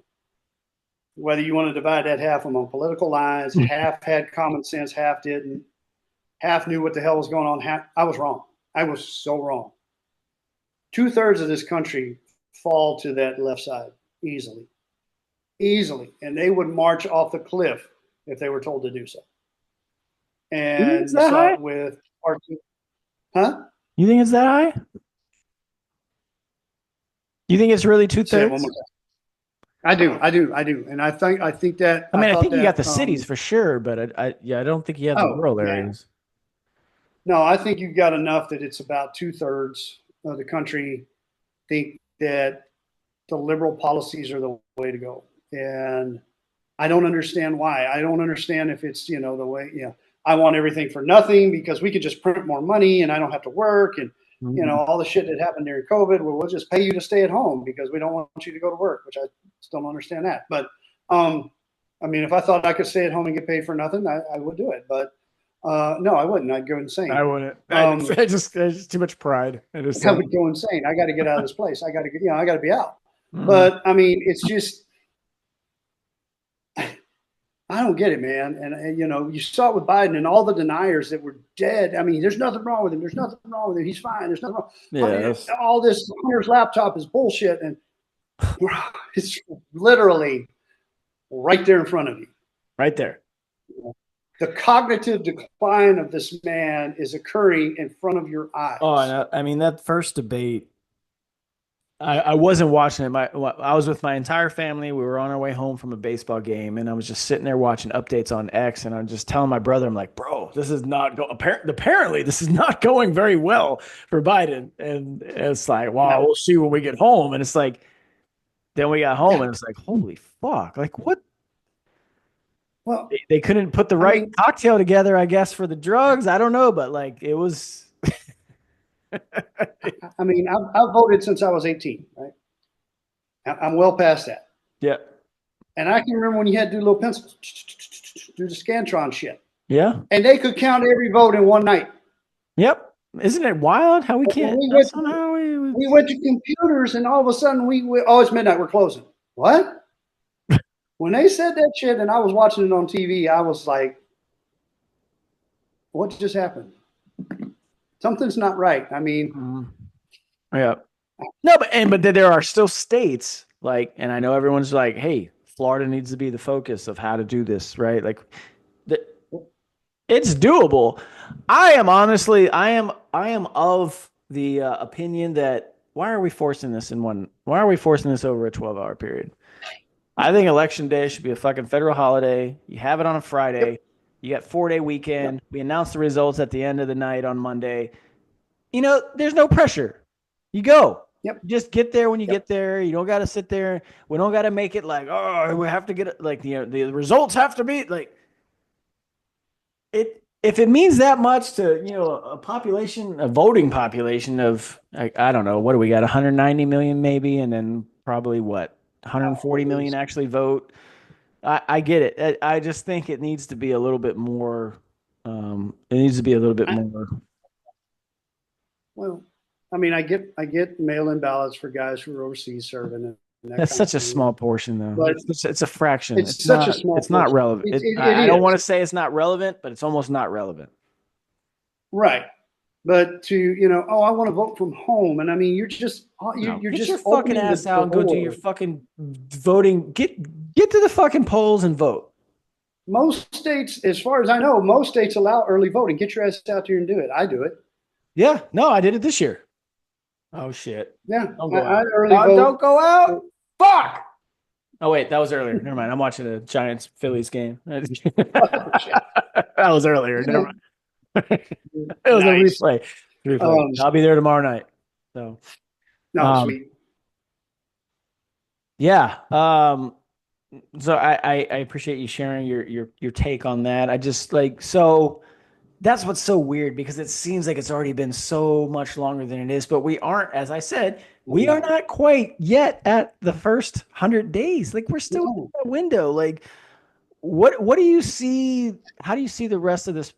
Whether you want to divide that half among political lines, half had common sense, half didn't, half knew what the hell was going on. Half, I was wrong. I was so wrong. 2/3 of this country fall to that left side easily, easily, and they would march off the cliff if they were told to do so. You think it's And you that saw high? it with huh? You think it's that high? You think it's really two Say it one thirds? more time. I do, and I think that I I mean, I thought think you got that. the cities for sure, but yeah, I don't think you have the Oh rural man, areas. no, I think you've got enough that it's about 2/3 of the country think that the liberal policies are the way to go, and I don't understand why. I don't understand if it's the way I want everything for nothing because we could just print more money and I don't have to work and Mhm. all the shit that happened during COVID. Well, we'll just pay you to stay at home because we don't want you to go to work, which I still don't understand that. But I mean, if I thought I could stay at home and get paid for nothing, I would do it. But no, I wouldn't. I'd go I insane. wouldn't. Um, There's just too much pride. I just I like, would go insane. I got to get out of this place. I got to get, I got to be out. mm, But I mean, it's just I don't get it, man. And you saw it with Biden and all the deniers that were dead. I mean, there's nothing wrong with him. There's nothing wrong with him. He's fine. There's nothing wrong. yeah, that's All this Hunter's laptop is bullshit, and it's literally right there in front of you. right there. The cognitive decline of this man is occurring in front of your Oh, eyes. and I mean that first debate, I wasn't watching it. I was with my entire family. We were on our way home from a baseball game, and I was just sitting there watching updates on X, and I'm just telling my brother, I'm like, bro, this is not go. Apparently, this is not going very well for Biden. And it's like, No, well, we'll see when we get home. And it's like, then we got home, yeah. and it's like, holy fuck, like what? Well, They couldn't put the I right mean, cocktail together, I guess, for the drugs. I don't know, but like it was. I've voted since I was 18. Right, I'm well past that. Yeah. And I can remember when you had to do little pencils, do the Scantron shit. Yeah. And they could count every vote in one night. Yep. Isn't it wild how we But when can't we went to, somehow we went to computers, and all of a sudden oh, it's midnight, we're closing. What? When they said that shit, and I was watching it on TV, I was like, what just happened? Something's not right. I mean, Mhm. Yeah. No, but there are still states like, and I know everyone's like, hey, Florida needs to be the focus of how to do this, right? Like, the, it's doable. I am of the opinion that why are we forcing this over a 12-hour period? I think election day should be a fucking federal holiday. You have it on a yep, Friday. You got 4-day yep, weekend. We announce the results at the end of the night on Monday. There's no pressure. You go. yep, You just get there when you yep. get there. You don't got to sit there. We don't got to make it like, oh, we have to get it. Like, the results have to be like it. If it means that much to, a population, a voting population of, I don't know, what do we got? 190 million maybe. And then probably what? 140 million actually vote. I get it. I just think it needs to be a little bit more. It needs to be a little bit I, more. well, I get mail-in ballots for guys who are overseas serving and that That's kind of such a thing. small portion, though. But It's a fraction. it's such a small It's not portion. relevant. It I don't want is to say it's not relevant, but it's almost not relevant. right. But to oh, I want to vote from home, and I mean, No, you're get your just fucking opening ass the out and go do your door. fucking voting. Get to the fucking polls and vote. Most states, as far as I know, most states allow early voting. Get your ass out there and do it. I do it. Yeah, no, I did it this year. Oh shit! Yeah, Don't I, go I out. early Oh, don't vote. go out. Fuck. Oh wait, that was earlier. Never mind. I'm watching a Giants Phillies game. Oh, shit. That was earlier. Never mind. It was a Nice. replay. Replay. Um, I'll be there tomorrow night. So, no, um, sweet. yeah. So I appreciate you sharing your take on that. I just like so that's what's so weird because it seems like it's already been so much longer than it is, but we aren't, as I said, we are No, not quite yet at the first 100 days. Like we're still in no. that window. Like what do you see? How do you see the rest of this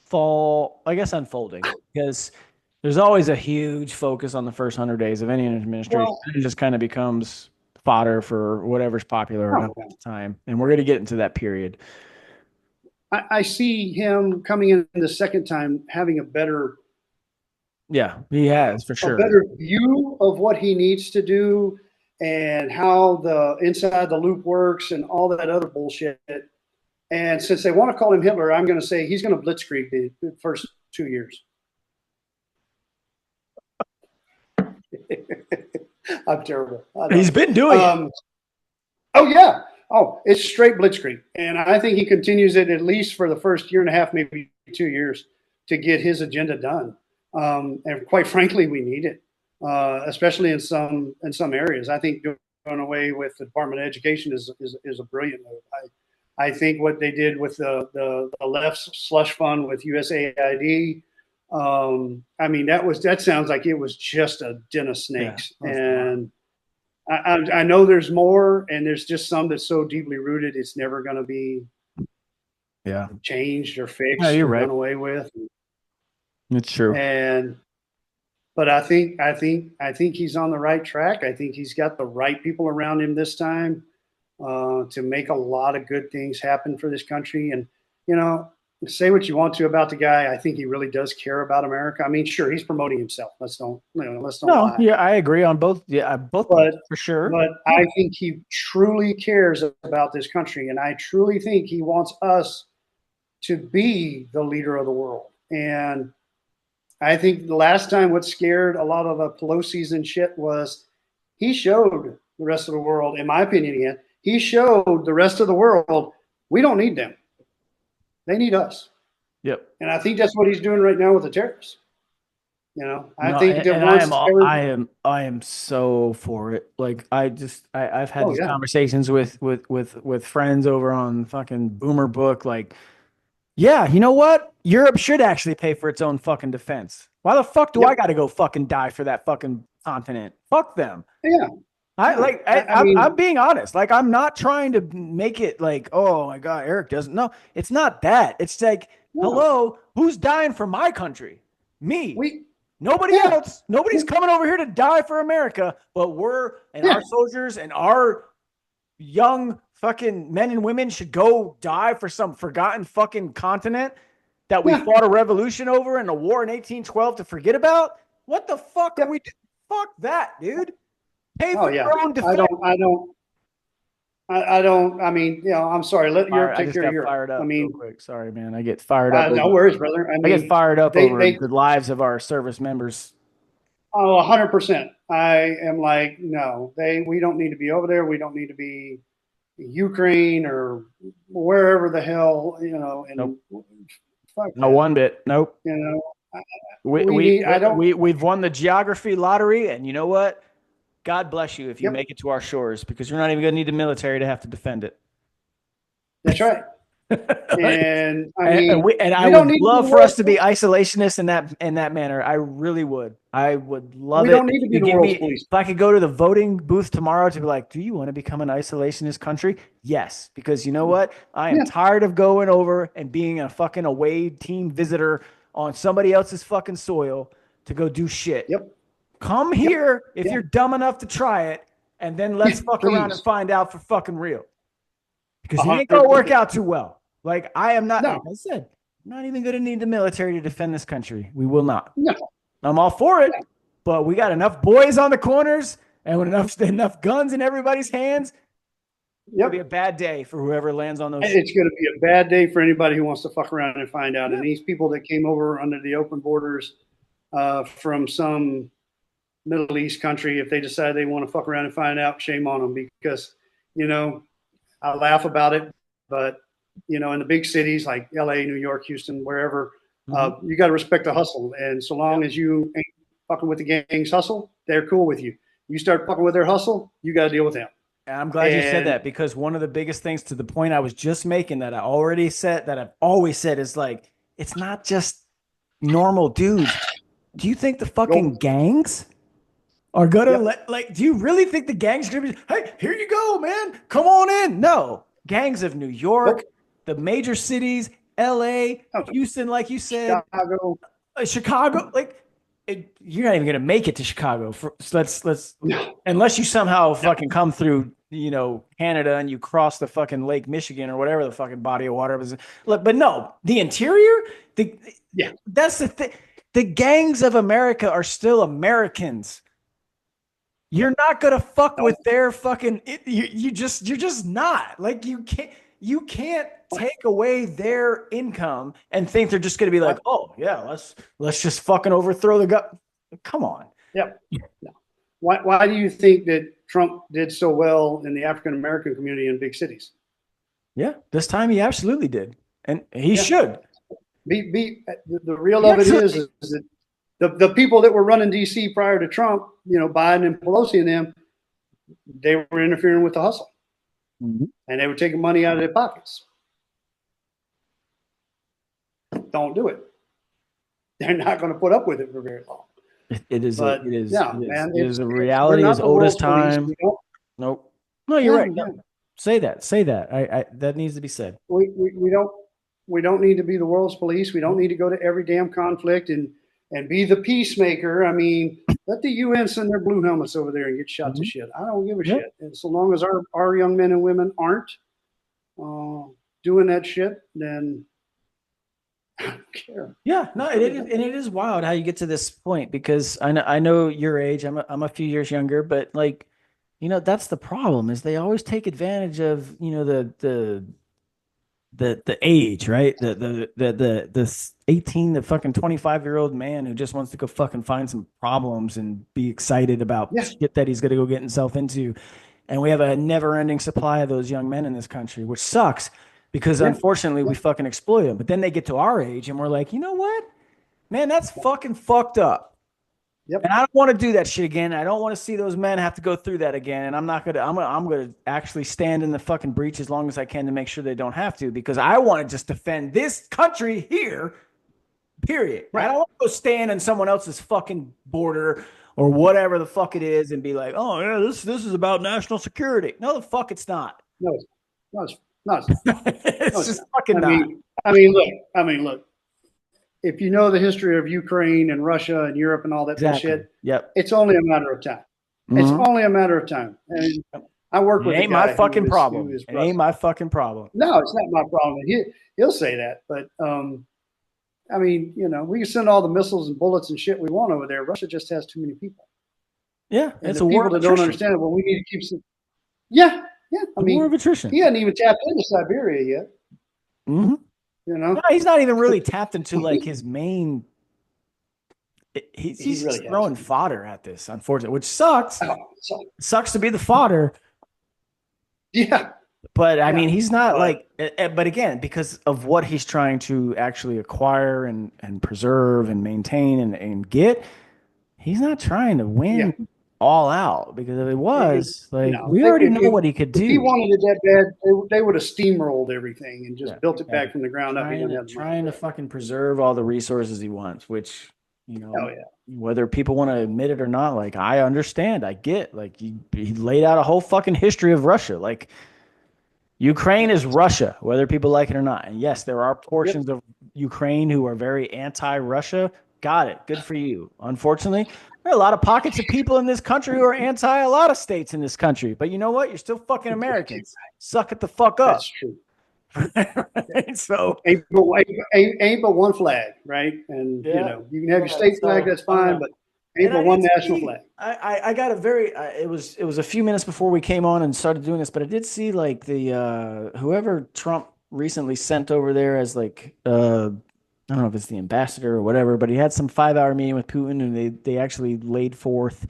fall, I guess, unfolding? Because there's always a huge focus on the first 100 days of any administration. Well, It just kind of becomes fodder for whatever's popular at no. the time. And we're going to get into that period. I see him coming in the second time having Yeah, he has for a sure. better view of what he needs to do and how the inside the loop works and all that other bullshit. And since they want to call him Hitler, I'm going to say he's going to blitzkrieg the first 2 years. I'm terrible. He's been doing it. Oh yeah. Oh, it's straight blitzkrieg, and I think he continues it at least for the first year and a half, maybe 2 years, to get his agenda done. And quite frankly, we need it, especially in some areas. I think doing away with the Department of Education is a brilliant move. I think what they did with the left's slush fund with USAID. I mean, that sounds like it was just a den of snakes, Yeah, and I know there's more, and there's just some that's so deeply rooted, it's never going to be changed or Yeah, fixed you're or right. done away with. It's true. And but I think he's on the right track. I think he's got the right people around him this time to make a lot of good things happen for this country. And you know, say what you want to about the guy, I think he really does care about America. I mean, sure, he's promoting himself. Let's don't No, lie. yeah, I agree on both. Yeah, both But points for sure. but I think he truly cares about this country, and I truly think he wants us to be the leader of the world. And I think the last time what scared a lot of the Pelosi's and shit was he showed the rest of the world, in my opinion, again, he showed the rest of the world we don't need them. They need us. Yep. And I think that's what he's doing right now with the terrorists. You know, I No, think that and once I am so for it. Like I've had oh these yeah, conversations with friends over on fucking Boomer Book. Like, yeah, you know what? Europe should actually pay for its own fucking defense. Why the fuck do yep, I got to go fucking die for that fucking continent? Fuck them. yeah. I No, like I I'm mean, being honest. Like I'm not trying to make it like, oh my God, Eric doesn't know. It's not that. It's like, no, hello, who's dying for my country? Me. we, Nobody yeah, else. Nobody's coming over here to die for America, but we're and yeah, our soldiers and our young fucking men and women should go die for some forgotten fucking continent that we yeah, fought a revolution over and a war in 1812 to forget about. What the fuck are yeah. we? Fuck that, dude. Pay Oh for yeah. your own I defense. don't, I don't, I don't. I mean, you know, I'm sorry. Let Europe I take just care of got Europe. fired I up real mean, quick. Sorry, man. I get fired up no over. worries, brother. I I get mean, fired up over they the lives of our service members. oh, 100%. I am like, no, we don't need to be over there. We don't need to be Ukraine or wherever the hell, you know, and Nope. fuck No that. one bit. Nope. You know, We we we need, I don't, we've won the geography lottery, and you know what? God bless you if you yep, make it to our shores, because you're not even going to need the military to have to defend it. that's right. Like, And I mean, and I we don't would need to be the love for us world's, to be isolationists in that manner. I really would. I would love we it don't if need to you be could the give me world's if police. I could go to the voting booth tomorrow to be like, do you want to become an isolationist country? Yes, because you know what? I am Yeah, tired of going over and being a fucking away team visitor on somebody else's fucking soil to go do shit. yep, Come yep, here if yeah, you're dumb enough to try it, and then yeah, let's fuck around and please. find out for fucking real. Because it ain't gonna work 100%. out too well. Like I am not, like No, I said, I'm not even gonna need the military to defend this country. We will not. no, I'm all for it, no. but we got enough boys on the corners and with enough guns in everybody's hands. It's gonna be a Yep. bad day for whoever lands on those. It's going to be a bad day for anybody who wants to fuck around and find out. Yeah. And these people that came over under the open borders from some Middle East country, if they decide they want to fuck around and find out, shame on them because, you know, I laugh about it, but, you know, in the big cities like LA, New York, Houston, wherever, Mm-hmm. you got to respect the hustle. And so long Yep. as you ain't fucking with the gang's hustle, they're cool with you. You start fucking with their hustle, you got to deal with them. And I'm glad you said And that, because one of the biggest things, to the point I was just making, that I already said, that I've always said, is like, it's not just normal dudes. Do you think the go, fucking gangs are gonna Yep. let, like, do you really think the gangs are gonna be, hey, here you go, man, come on in? No, gangs of New York, Nope. the major cities, LA, Oh, Houston, like you said, Chicago. Chicago, like you're not even gonna make it to Chicago. So let's No, unless you somehow no. fucking come through, Canada and you cross the fucking Lake Michigan or whatever the fucking body of water was. Look, but no, the interior, the Yeah. that's the thing. The gangs of America are still Americans. You're Yep. not gonna fuck Nope. with their fucking. You're just not, like, you can't take away their income and think they're just gonna be like, What? oh yeah, let's just fucking overthrow the gut. Come on. Yep. No. Why do you think that Trump did so well in the African American community in big cities? Yeah, this time he absolutely did, and he Yeah. should. The real He of it actually, is that the people that were running DC prior to Trump, Biden and Pelosi and them, they were interfering with the hustle Mhm. and they were taking money out of their pockets. Don't do it. They're not going to put up with it for very long. It is But yeah, man, it is a we're reality as not the old as world's police. time. We don't. Nope. No, you're Yeah, right. No, yeah. say that. I that needs to be said. We don't. We don't need to be the world's police. We don't need to go to every damn conflict and be the peacemaker. I mean, let the UN send their blue helmets over there and get shot to Mhm. shit. I don't give a Yeah. shit. And so long as our young men and women aren't uh, doing that shit, then I don't care. Yeah, no, I it really is, don't. and it is wild how you get to this point because I know your age. I'm a few years younger, but like, that's the problem is they always take advantage of, the age, right? The 18 to fucking 25-year-old man who just wants to go fucking find some problems and be excited about Yeah, shit that he's gonna go get himself into. And we have a never-ending supply of those young men in this country, which sucks because yeah, unfortunately yeah, we fucking exploit them. But then they get to our age and we're like, you know what? Man, that's yeah. fucking fucked up. And Yep. I don't want to do that shit again. I don't want to see those men have to go through that again. And I'm gonna actually stand in the fucking breach as long as I can to make sure they don't have to, because I want to just defend this country here. Period. I Right. don't want to go stand on someone else's fucking border or whatever the fuck it is and be like, oh yeah, this is about national security. No, the fuck it's not. No, no, no, it's not. No, It's it's just not. fucking I not. mean, I mean, look. I mean, look. If you know the history of Ukraine and Russia and Europe and all that Exactly. bullshit, Yep. it's only a matter of time. It's Hmm. only a matter of time. And I work It with a ain't my guy fucking who problem. is It ain't Russian. my fucking problem. No, it's not my problem. He'll say that, but I mean, we can send all the missiles and bullets and shit we want over there. Russia just has too many people, Yeah, and it's the a war people of that don't attrition. understand it. Well, we need to keep some. Yeah, yeah. I A war of mean, attrition. he hasn't even tapped into Siberia yet. Hmm. You No, know, he's not even really tapped into like his main. He's he just really throwing hasn't. fodder at this, unfortunately, which sucks. Oh, so Sucks to be the fodder, yeah, but I yeah. mean, he's not But like. But again, because of what he's trying to actually acquire and preserve and maintain and get, he's not trying to yeah, win all out. Because if it it, was, like, no. we already know what he could If he do. wanted it that bad, they would have steamrolled everything and Yeah, just built it back exactly. from the ground up. He Trying doesn't to have the money trying to for it. fucking preserve all the resources he wants, which, Oh yeah, whether people want to admit it or not, like, I understand, I get, like, he laid out a whole fucking history of Russia. Like, Ukraine yep, is Russia, whether people like it or not. And yes, there are yep. portions of Ukraine who are very anti-Russia. Got it. Good for you. Unfortunately, there are a lot of pockets of people in this country who are anti a lot of states in this country. But you know what? You're still fucking Americans. Suck it the fuck That's up. true. Right? So, Ain't but one flag, right? And yeah. you can have your Yeah. state flag, So, that's fine, but ain't and but I one did national see, flag. I got a very, it was a few minutes before we came on and started doing this, but I did see like the, whoever Trump recently sent over there as like, I don't know if it's the ambassador or whatever, but he had some 5 hour meeting with Putin and they actually laid forth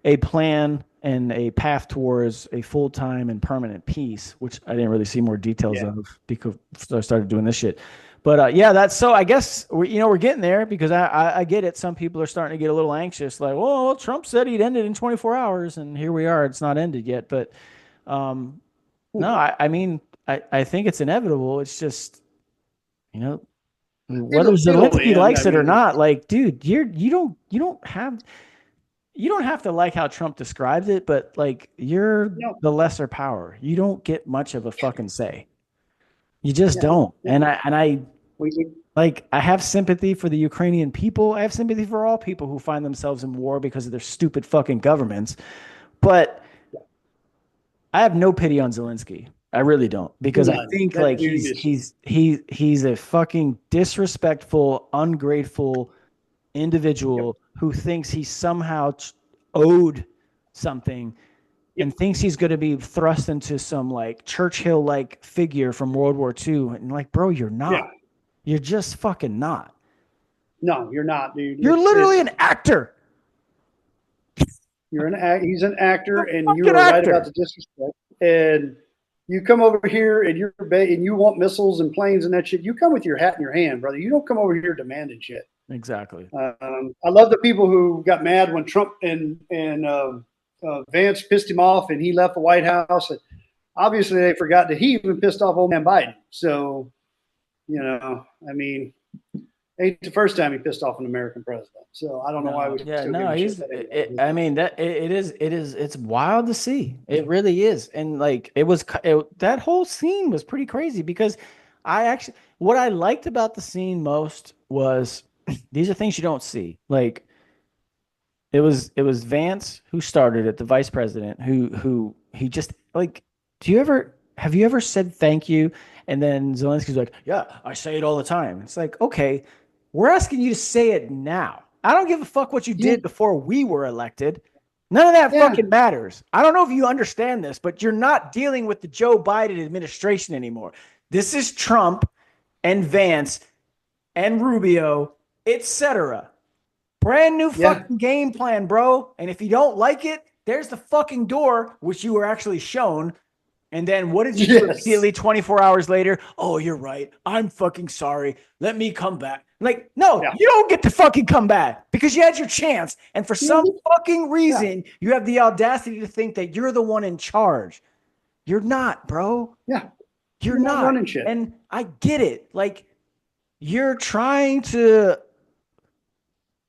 a plan and a path towards a full-time and permanent peace, which I didn't really see more details Yeah. of because I started doing this shit. But yeah, that's so. I guess we're getting there because I get it. Some people are starting to get a little anxious, like, well, Trump said he'd end it in 24 hours, and here we are. It's not ended yet. But um, no, I mean, I think it's inevitable. It's just, you know whether It'll Zelensky end. I likes it or mean, not. Like, dude, you don't have. you don't have to like how Trump describes it, but like you're No, the lesser power. You don't get much of a fucking say. You just yeah, don't. yeah. And I We like I have sympathy for the Ukrainian people. I have sympathy for all people who find themselves in war because of their stupid fucking governments. But I have no pity on Zelensky. I really don't because I none. think That like dude is he's a fucking disrespectful, ungrateful yep, individual who thinks he's somehow owed something yep, and thinks he's going to be thrust into some like Churchill like figure from World War II. And like, bro, you're yeah. not. You're just fucking not. No, you're not, dude. You're literally an actor. He's an actor, You're a and you fucking are right about actor. the disrespect. And you come over here and and you want missiles and planes and that shit. You come with your hat in your hand, brother. You don't come over here demanding shit. Exactly. I love the people who got mad when Trump and Vance pissed him off and he left the White House. And obviously, they forgot that he even pissed off old man Biden. So, I mean, ain't the first time he pissed off an American president. So I don't know why No, we yeah, still give no, a shit. I mean, it's wild to see. It really is. And like, that whole scene was pretty crazy because what I liked about the scene most was these are things you don't see. Like, it was Vance who started it, the vice president, who he just like, have you ever said thank you? And then Zelensky's like, yeah, I say it all the time. It's like, okay, we're asking you to say it now. I don't give a fuck what you Yeah, did before we were elected. None of that yeah, fucking matters. I don't know if you understand this, but you're not dealing with the Joe Biden administration anymore. This is Trump and Vance and Rubio, etc. Brand new yeah. fucking game plan, bro. And if you don't like it, there's the fucking door, which you were actually shown. And then what did you do Yes. immediately 24 hours later? Oh, you're right. I'm fucking sorry. Let me come back. Like, no, Yeah. you don't get to fucking come back because you had your chance. And for some fucking Yeah. reason, you have the audacity to think that you're the one in charge. You're not, bro. Yeah. You're You're not not. running shit. And I get it. Like, you're trying to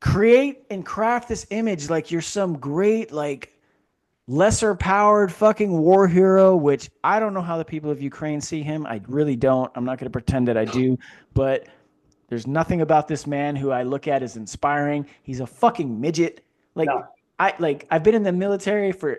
create and craft this image like you're some great like lesser powered fucking war hero, which I don't know how the people of Ukraine see him. I really don't. I'm not going to pretend that I do, but there's nothing about this man who I look at as inspiring. He's a fucking midget. Like No. I've been in the military for,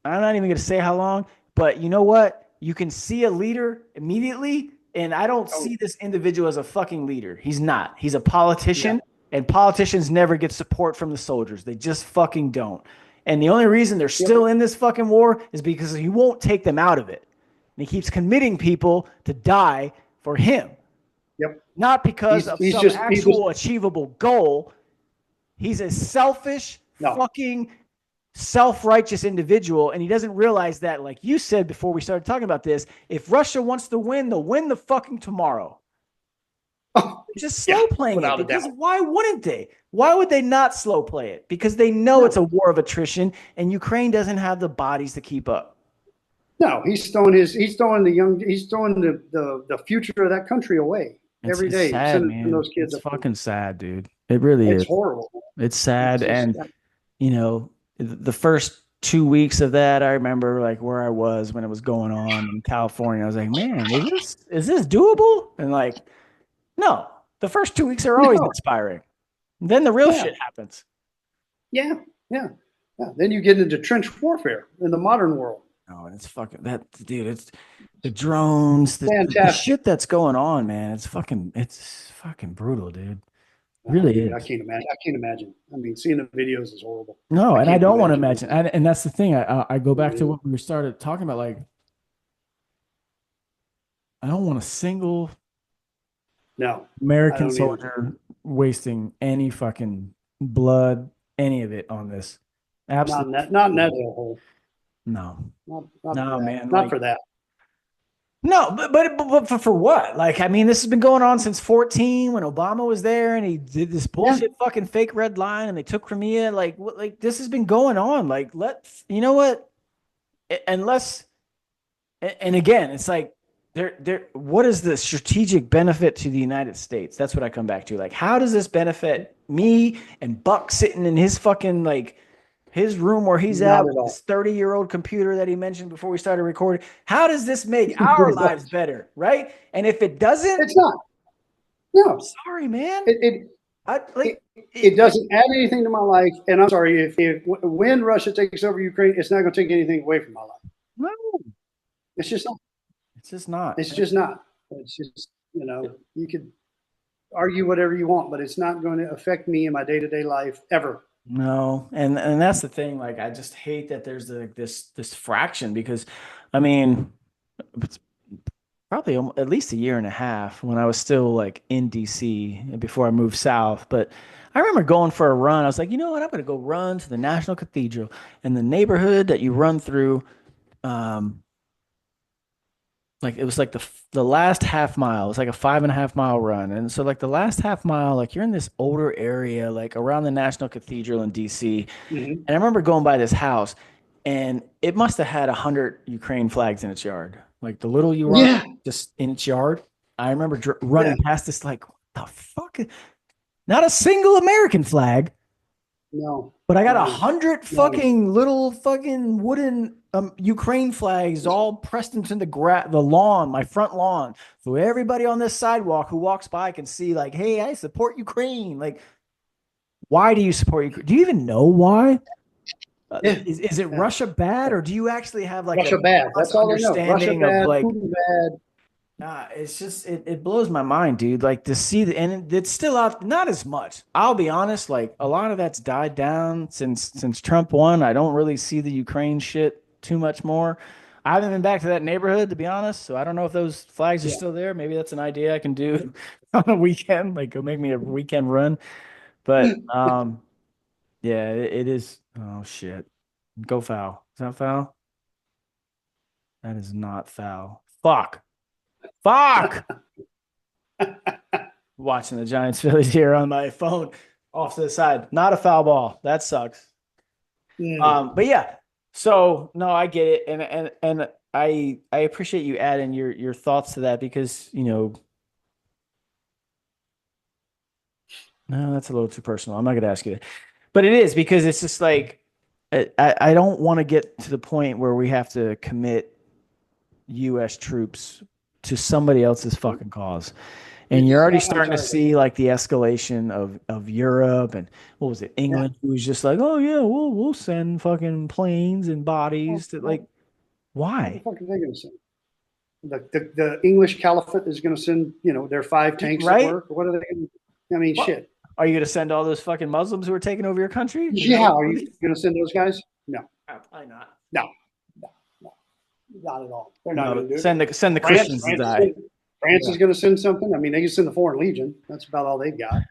I'm not even going to say how long, but you know what? You can see a leader immediately, and I don't Oh, see this individual as a fucking leader. He's not. He's a yeah. politician, and politicians never get support from the soldiers. They just fucking don't. And the only reason they're Yep. still in this fucking war is because he won't take them out of it. And he keeps committing people to die for him, Yep. not because of He's some just he's just actual achievable goal. He's a selfish, no. fucking self-righteous individual, and he doesn't realize that, like you said before we started talking about this, if Russia wants to win, they'll win the fucking tomorrow. Oh, Just yeah, slow playing it without a because doubt. why wouldn't they? Why would they not slow play it? Because they know it's No. a war of attrition, and Ukraine doesn't have the bodies to keep up. No, he's throwing the future of that country away every It's day, sad, sending man. those kids It's up. fucking sad, dude. It really It's is. horrible. It's sad, It's just and the first 2 weeks of that, I remember like where I was when it was going on in California. I was like, man, is this doable? And like, no, the first 2 weeks are always no. inspiring. Then the real Yeah. shit happens. Yeah. Yeah. Yeah. Then you get into trench warfare in the modern world. Oh, and it's fucking that, dude. It's the drones, the Fantastic. shit that's going on, man. It's fucking brutal, dude. Oh, Really dude, I is. can't imagine. I can't imagine. I mean, seeing the videos is horrible. No, I and I can't don't want to imagine. imagine. And that's the thing. I go back to what we started talking about. Like, I don't want a single No, I American don't either. soldier wasting any fucking blood, any of it on this. Not Absolutely. in that. Not in that little hole. No. Not for No, that. man. Not Like, for that. no, but for what? Like, I mean, this has been going on since 14 when Obama was there and he did this Yeah. bullshit fucking fake red line and they took Crimea. Like, what, like this has been going on. Like, you know what? Unless, and again, it's like, what is the strategic benefit to the United States? That's what I come back to. Like, how does this benefit me and Buck sitting in his fucking like His room where he's Not at at with all. this 30-year-old computer that he mentioned before we started recording. How does this make our lives better, right? And if it doesn't, It's not. No, sorry, man. it, I it, like it it, doesn't add anything to my life. And I'm sorry, if when Russia takes over Ukraine, it's not going to take anything away from my life. no, It's just not. it's just not. It's just not. It's just, you could argue whatever you want, but it's not going to affect me in my day to day life ever. No, and that's the thing. Like, I just hate that there's this fraction because, I mean, it's probably at least a year and a half when I was still like in DC before I moved south. But I remember going for a run. I was like, you know what? I'm gonna go run to the National Cathedral, and the neighborhood that you run through. Um, like it was like the last half mile. It was like a 5.5 mile run, and so like the last half mile, like you're in this older area, like around the National Cathedral in DC. Mm-hmm. And I remember going by this house, and it must have had 100 Ukraine flags in its yard, like the little you run Yeah. just in its yard. I remember Yeah. running past this, like, what the fuck? Not a single American flag, No, but I got a no, hundred no. fucking little fucking wooden Ukraine flags all pressed into the lawn, my front lawn. So everybody on this sidewalk who walks by can see, like, hey, I support Ukraine. Like, why do you support Ukraine? Do you even know why? Yeah. Is it Yeah. Russia bad, or do you actually have like a Russia bad. nuanced That's all they know. Russia understanding of bad, like, Putin bad. it's just it blows my mind, dude. Like to see and it's still out, not as much. I'll be honest, like a lot of that's died down since Trump won. I don't really see the Ukraine shit too much more. I haven't been back to that neighborhood to be honest, so I don't know if those flags are Yeah. still there. Maybe that's an idea I can do on a weekend, like go make me a weekend run. But yeah, it is. Oh shit. Go foul. Is that foul? That is not foul. Fuck. Fuck. Watching the Giants Phillies here on my phone off to the side. Not a foul ball. That sucks. Mm. But yeah. So no, I get it, and I appreciate you adding your thoughts to that because no, that's a little too personal. I'm not gonna ask you that, but it is because it's just like I don't want to get to the point where we have to commit U.S. troops to somebody else's fucking cause. And you're already I'm starting to sorry. see like the escalation of Europe and what was it, Yeah. England, who was just like, oh yeah, we'll send fucking planes and bodies to Well, like, what the why? fuck are they going to send? The English Caliphate is going to send, their 5 tanks at Right? work. What are they going to? I mean, What? shit. Are you gonna send all those fucking Muslims who are taking over your country? Is that Yeah. what Are it you is? going to send those guys? No, Probably not. no, no, no, not at all. They're not No, going to do it. send the France, Christians to France, is die. gonna, France Yeah. is going to send something. I mean, they can send the Foreign Legion. That's about all they've got.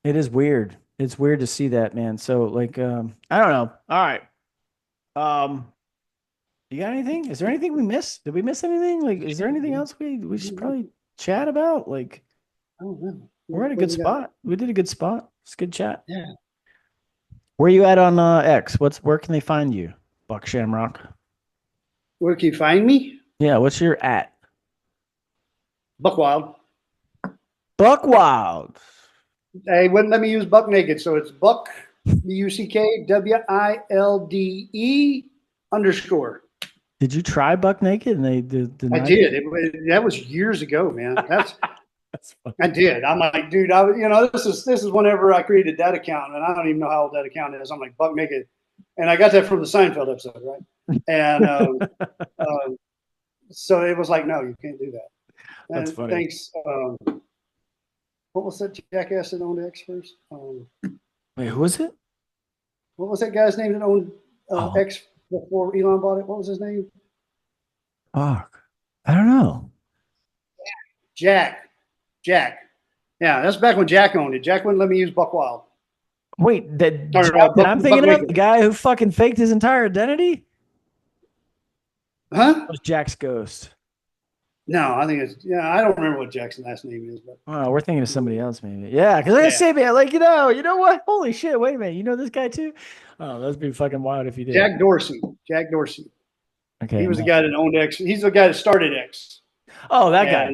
It is weird. It's weird to see that, man. So like I don't know. All right. Um You got anything? Is there anything we missed? Did we miss anything? Like, is there Shit, anything man. else we should probably chat about? Like, I don't know. we're at a What good do we got? spot. We did a good spot. It's a good chat. Yeah. Where you at on X? Where can they find you? Buck Shamrock. Where can you find me? Yeah, what's your at? Buckwild. Buck Wild. They wouldn't let me use Buck Naked, so it's Buck BUCKWILDE _ Did you try Buck Naked and they I denied did. you? That was years ago, man. That's funny. I did. I'm like, dude, this is whenever I created that account, and I don't even know how old that account is. I'm like Buck Naked, and I got that from the Seinfeld episode, right? And so it was like, no, you can't do that. That's And funny. thanks. What was that jackass that owned X first? Wait, who was it? What was that guy's name that owned Oh, X before Elon bought it? What was his name? fuck. I don't know. Jack. Jack. Yeah, that's back when Jack owned it. Jack wouldn't let me use Buck Wild. Wait, that Or Jack that I'm Buck thinking of, the Naked. guy who fucking faked his entire identity? Huh? That was Jack's ghost. No, I think it's I don't remember what Jack's last name is, but Oh, we're thinking of somebody else, maybe. Yeah, because I yeah, say, man, like you know what? Holy shit! Wait a minute, you know this guy too? Oh, that'd be fucking wild if you did. Jack Dorsey. Jack Dorsey. Okay, He was the no. guy that owned X. He's the guy that started X, Oh, that guy.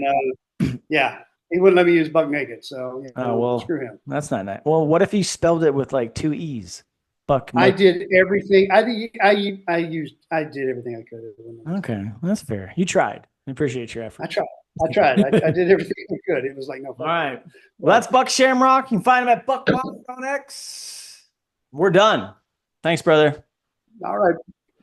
and yeah, he wouldn't let me use Buck Naked. So Oh well, screw him. that's not nice. Well, what if he spelled it with like two e's? Buck I no. did everything. I did everything I could. Okay, that's fair. You tried. I appreciate your I effort. tried. I tried. I did everything I could. It was like, no, All fuck it. right. Well, that's Buck Shamrock. You can find him at Buck on X. We're done. Thanks, brother. All right.